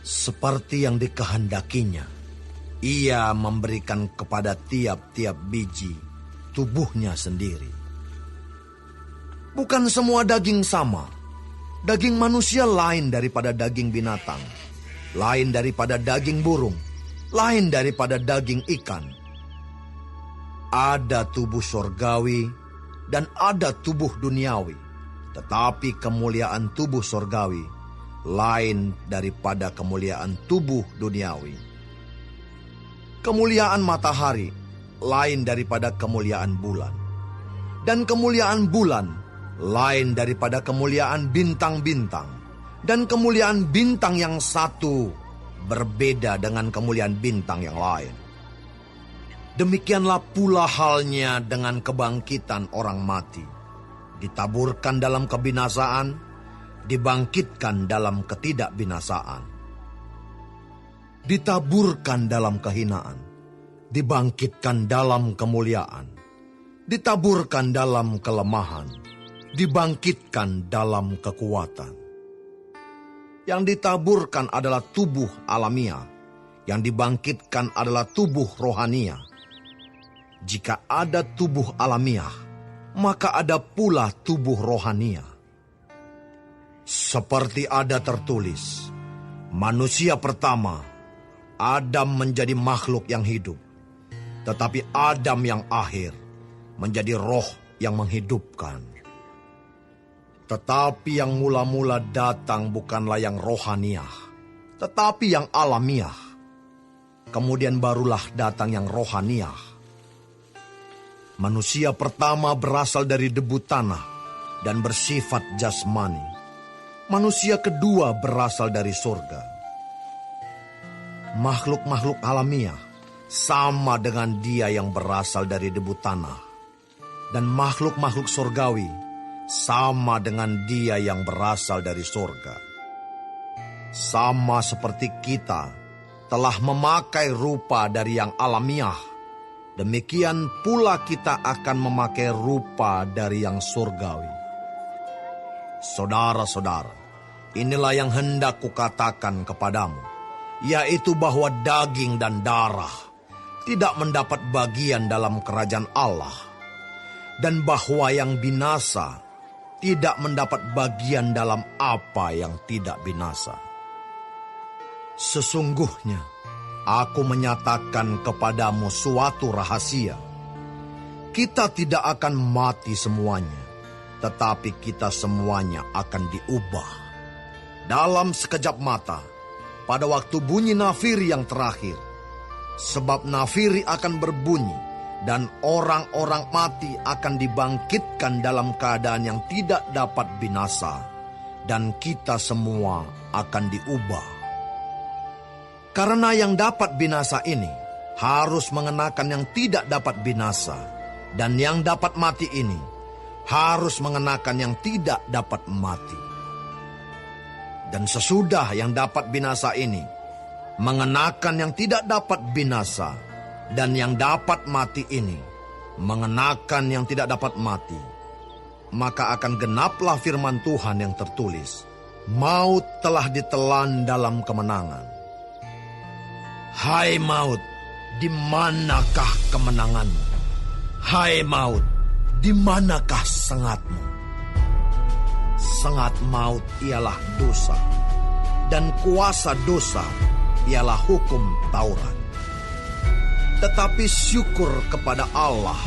seperti yang dikehendakinya. Ia memberikan kepada tiap-tiap biji tubuhnya sendiri. Bukan semua daging sama. Daging manusia lain daripada daging binatang, lain daripada daging burung, lain daripada daging ikan. Ada tubuh sorgawi dan ada tubuh duniawi, tetapi kemuliaan tubuh sorgawi lain daripada kemuliaan tubuh duniawi. Kemuliaan matahari lain daripada kemuliaan bulan, dan kemuliaan bulan lain daripada kemuliaan bintang-bintang, dan kemuliaan bintang yang satu berbeda dengan kemuliaan bintang yang lain. Demikianlah pula halnya dengan kebangkitan orang mati. Ditaburkan dalam kebinasaan, dibangkitkan dalam ketidakbinasaan. Ditaburkan dalam kehinaan, dibangkitkan dalam kemuliaan. Ditaburkan dalam kelemahan, dibangkitkan dalam kekuatan. Yang ditaburkan adalah tubuh alamiah, yang dibangkitkan adalah tubuh rohania. Jika ada tubuh alamiah, maka ada pula tubuh rohania. Seperti ada tertulis, manusia pertama, Adam menjadi makhluk yang hidup, tetapi Adam yang akhir menjadi roh yang menghidupkan. Tetapi yang mula-mula datang bukanlah yang rohaniah, tetapi yang alamiah. Kemudian barulah datang yang rohaniah. Manusia pertama berasal dari debu tanah dan bersifat jasmani. Manusia kedua berasal dari surga. Makhluk-makhluk alamiah sama dengan dia yang berasal dari debu tanah. Dan makhluk-makhluk surgawi sama dengan dia yang berasal dari surga. Sama seperti kita telah memakai rupa dari yang alamiah, demikian pula kita akan memakai rupa dari yang surgawi. Saudara-saudara, inilah yang hendak kukatakan kepadamu, yaitu bahwa daging dan darah tidak mendapat bagian dalam kerajaan Allah, dan bahwa yang binasa tidak mendapat bagian dalam apa yang tidak binasa. Sesungguhnya, aku menyatakan kepadamu suatu rahasia. Kita tidak akan mati semuanya, tetapi kita semuanya akan diubah. Dalam sekejap mata, pada waktu bunyi nafiri yang terakhir. Sebab nafiri akan berbunyi, dan orang-orang mati akan dibangkitkan dalam keadaan yang tidak dapat binasa, dan kita semua akan diubah. Karena yang dapat binasa ini harus mengenakan yang tidak dapat binasa, dan yang dapat mati ini harus mengenakan yang tidak dapat mati. Dan sesudah yang dapat binasa ini mengenakan yang tidak dapat binasa, dan yang dapat mati ini mengenakan yang tidak dapat mati, maka akan genaplah firman Tuhan yang tertulis, maut telah ditelan dalam kemenangan. Hai maut, di manakah kemenanganmu? Hai maut, di manakah sengatmu? Sengat maut ialah dosa, dan kuasa dosa ialah hukum Taurat. Tetapi syukur kepada Allah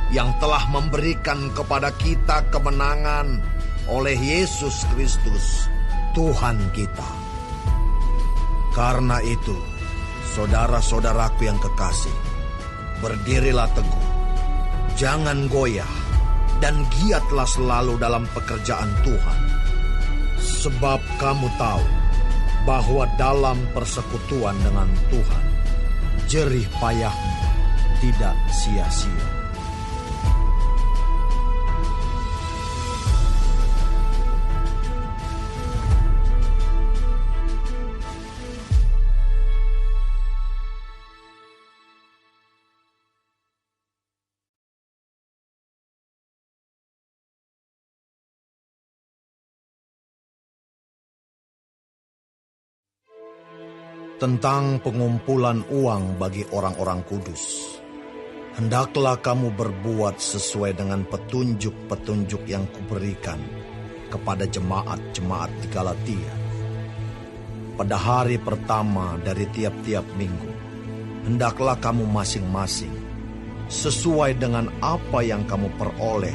yang telah memberikan kepada kita kemenangan oleh Yesus Kristus, Tuhan kita. Karena itu, saudara-saudaraku yang kekasih, berdirilah teguh, jangan goyah, dan giatlah selalu dalam pekerjaan Tuhan. Sebab kamu tahu bahwa dalam persekutuan dengan Tuhan, jerih payahmu tidak sia-sia. Tentang pengumpulan uang bagi orang-orang kudus, hendaklah kamu berbuat sesuai dengan petunjuk-petunjuk yang kuberikan kepada jemaat-jemaat di Galatia. Pada hari pertama dari tiap-tiap minggu, hendaklah kamu masing-masing, sesuai dengan apa yang kamu peroleh,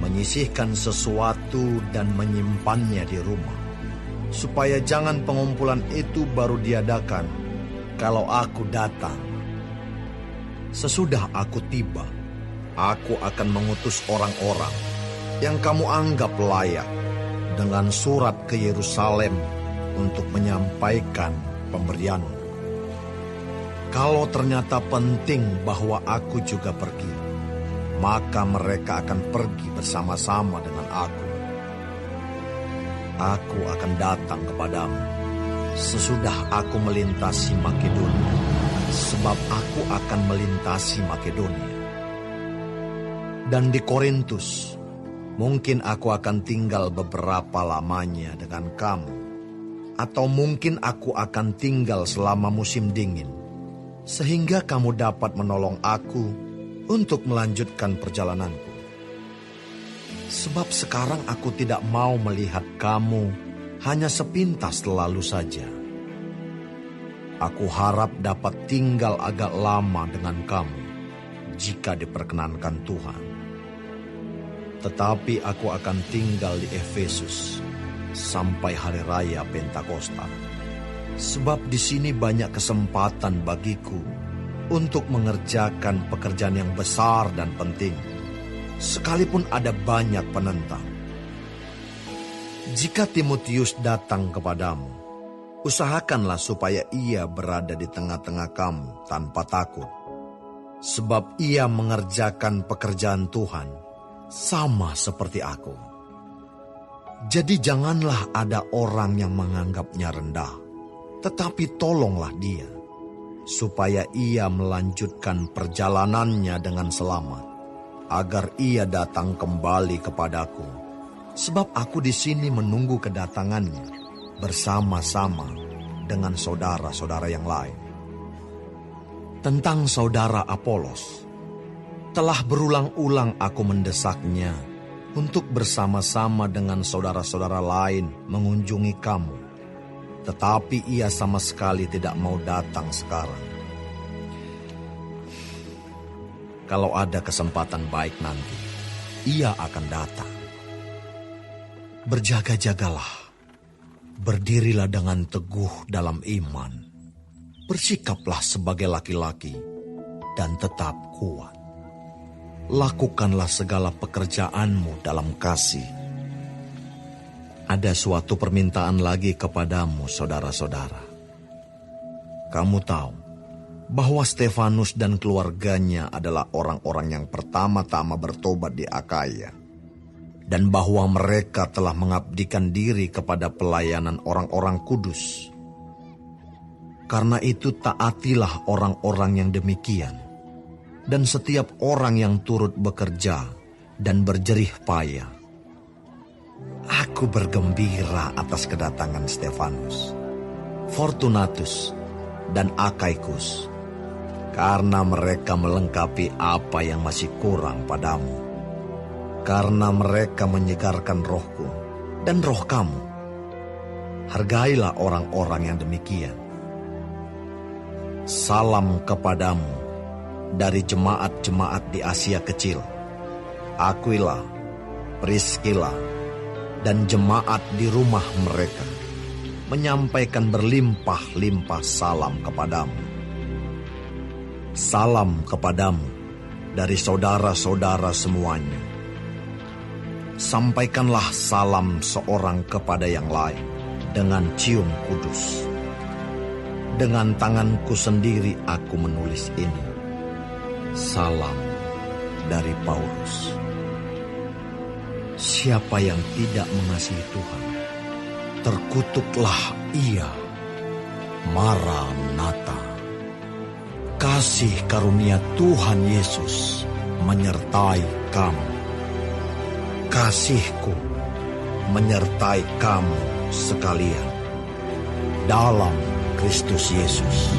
menyisihkan sesuatu dan menyimpannya di rumah, supaya jangan pengumpulan itu baru diadakan kalau aku datang. Sesudah aku tiba, aku akan mengutus orang-orang yang kamu anggap layak dengan surat ke Yerusalem untuk menyampaikan pemberianmu. Kalau ternyata penting bahwa aku juga pergi, maka mereka akan pergi bersama-sama dengan aku. Aku akan datang kepadamu sesudah aku melintasi Makedonia, sebab aku akan melintasi Makedonia. Dan di Korintus, mungkin aku akan tinggal beberapa lamanya dengan kamu, atau mungkin aku akan tinggal selama musim dingin, sehingga kamu dapat menolong aku untuk melanjutkan perjalananku. Sebab sekarang aku tidak mau melihat kamu hanya sepintas lalu saja. Aku harap dapat tinggal agak lama dengan kamu, jika diperkenankan Tuhan. Tetapi aku akan tinggal di Efesus sampai hari raya Pentakosta. Sebab di sini banyak kesempatan bagiku untuk mengerjakan pekerjaan yang besar dan penting, sekalipun ada banyak penentang. Jika Timotius datang kepadamu, usahakanlah supaya ia berada di tengah-tengah kamu tanpa takut, sebab ia mengerjakan pekerjaan Tuhan sama seperti aku. Jadi janganlah ada orang yang menganggapnya rendah, tetapi tolonglah dia, supaya ia melanjutkan perjalanannya dengan selamat, agar ia datang kembali kepadaku, sebab aku di sini menunggu kedatangannya bersama-sama dengan saudara-saudara yang lain. Tentang saudara Apolos, telah berulang-ulang aku mendesaknya untuk bersama-sama dengan saudara-saudara lain mengunjungi kamu, tetapi ia sama sekali tidak mau datang sekarang. Kalau ada kesempatan baik nanti, ia akan datang. Berjaga-jagalah, berdirilah dengan teguh dalam iman, bersikaplah sebagai laki-laki, dan tetap kuat. Lakukanlah segala pekerjaanmu dalam kasih. Ada suatu permintaan lagi kepadamu, saudara-saudara. Kamu tahu bahwa Stefanus dan keluarganya adalah orang-orang yang pertama-tama bertobat di Akaya, dan bahwa mereka telah mengabdikan diri kepada pelayanan orang-orang kudus. Karena itu taatilah orang-orang yang demikian, dan setiap orang yang turut bekerja dan berjerih payah. Aku bergembira atas kedatangan Stefanus, Fortunatus, dan Akaikus, karena mereka melengkapi apa yang masih kurang padamu. Karena mereka menyegarkan rohku dan roh kamu. Hargailah orang-orang yang demikian. Salam kepadamu dari jemaat-jemaat di Asia Kecil, Aquila, Priscilla, dan jemaat di rumah mereka, menyampaikan berlimpah-limpah salam kepadamu. Salam kepadamu dari saudara-saudara semuanya. Sampaikanlah salam seorang kepada yang lain dengan cium kudus. Dengan tanganku sendiri aku menulis ini. Salam dari Paulus. Siapa yang tidak mengasihi Tuhan, terkutuklah ia. Maranatha. Kasih karunia Tuhan Yesus menyertai kamu. Kasihku menyertai kamu sekalian dalam Kristus Yesus.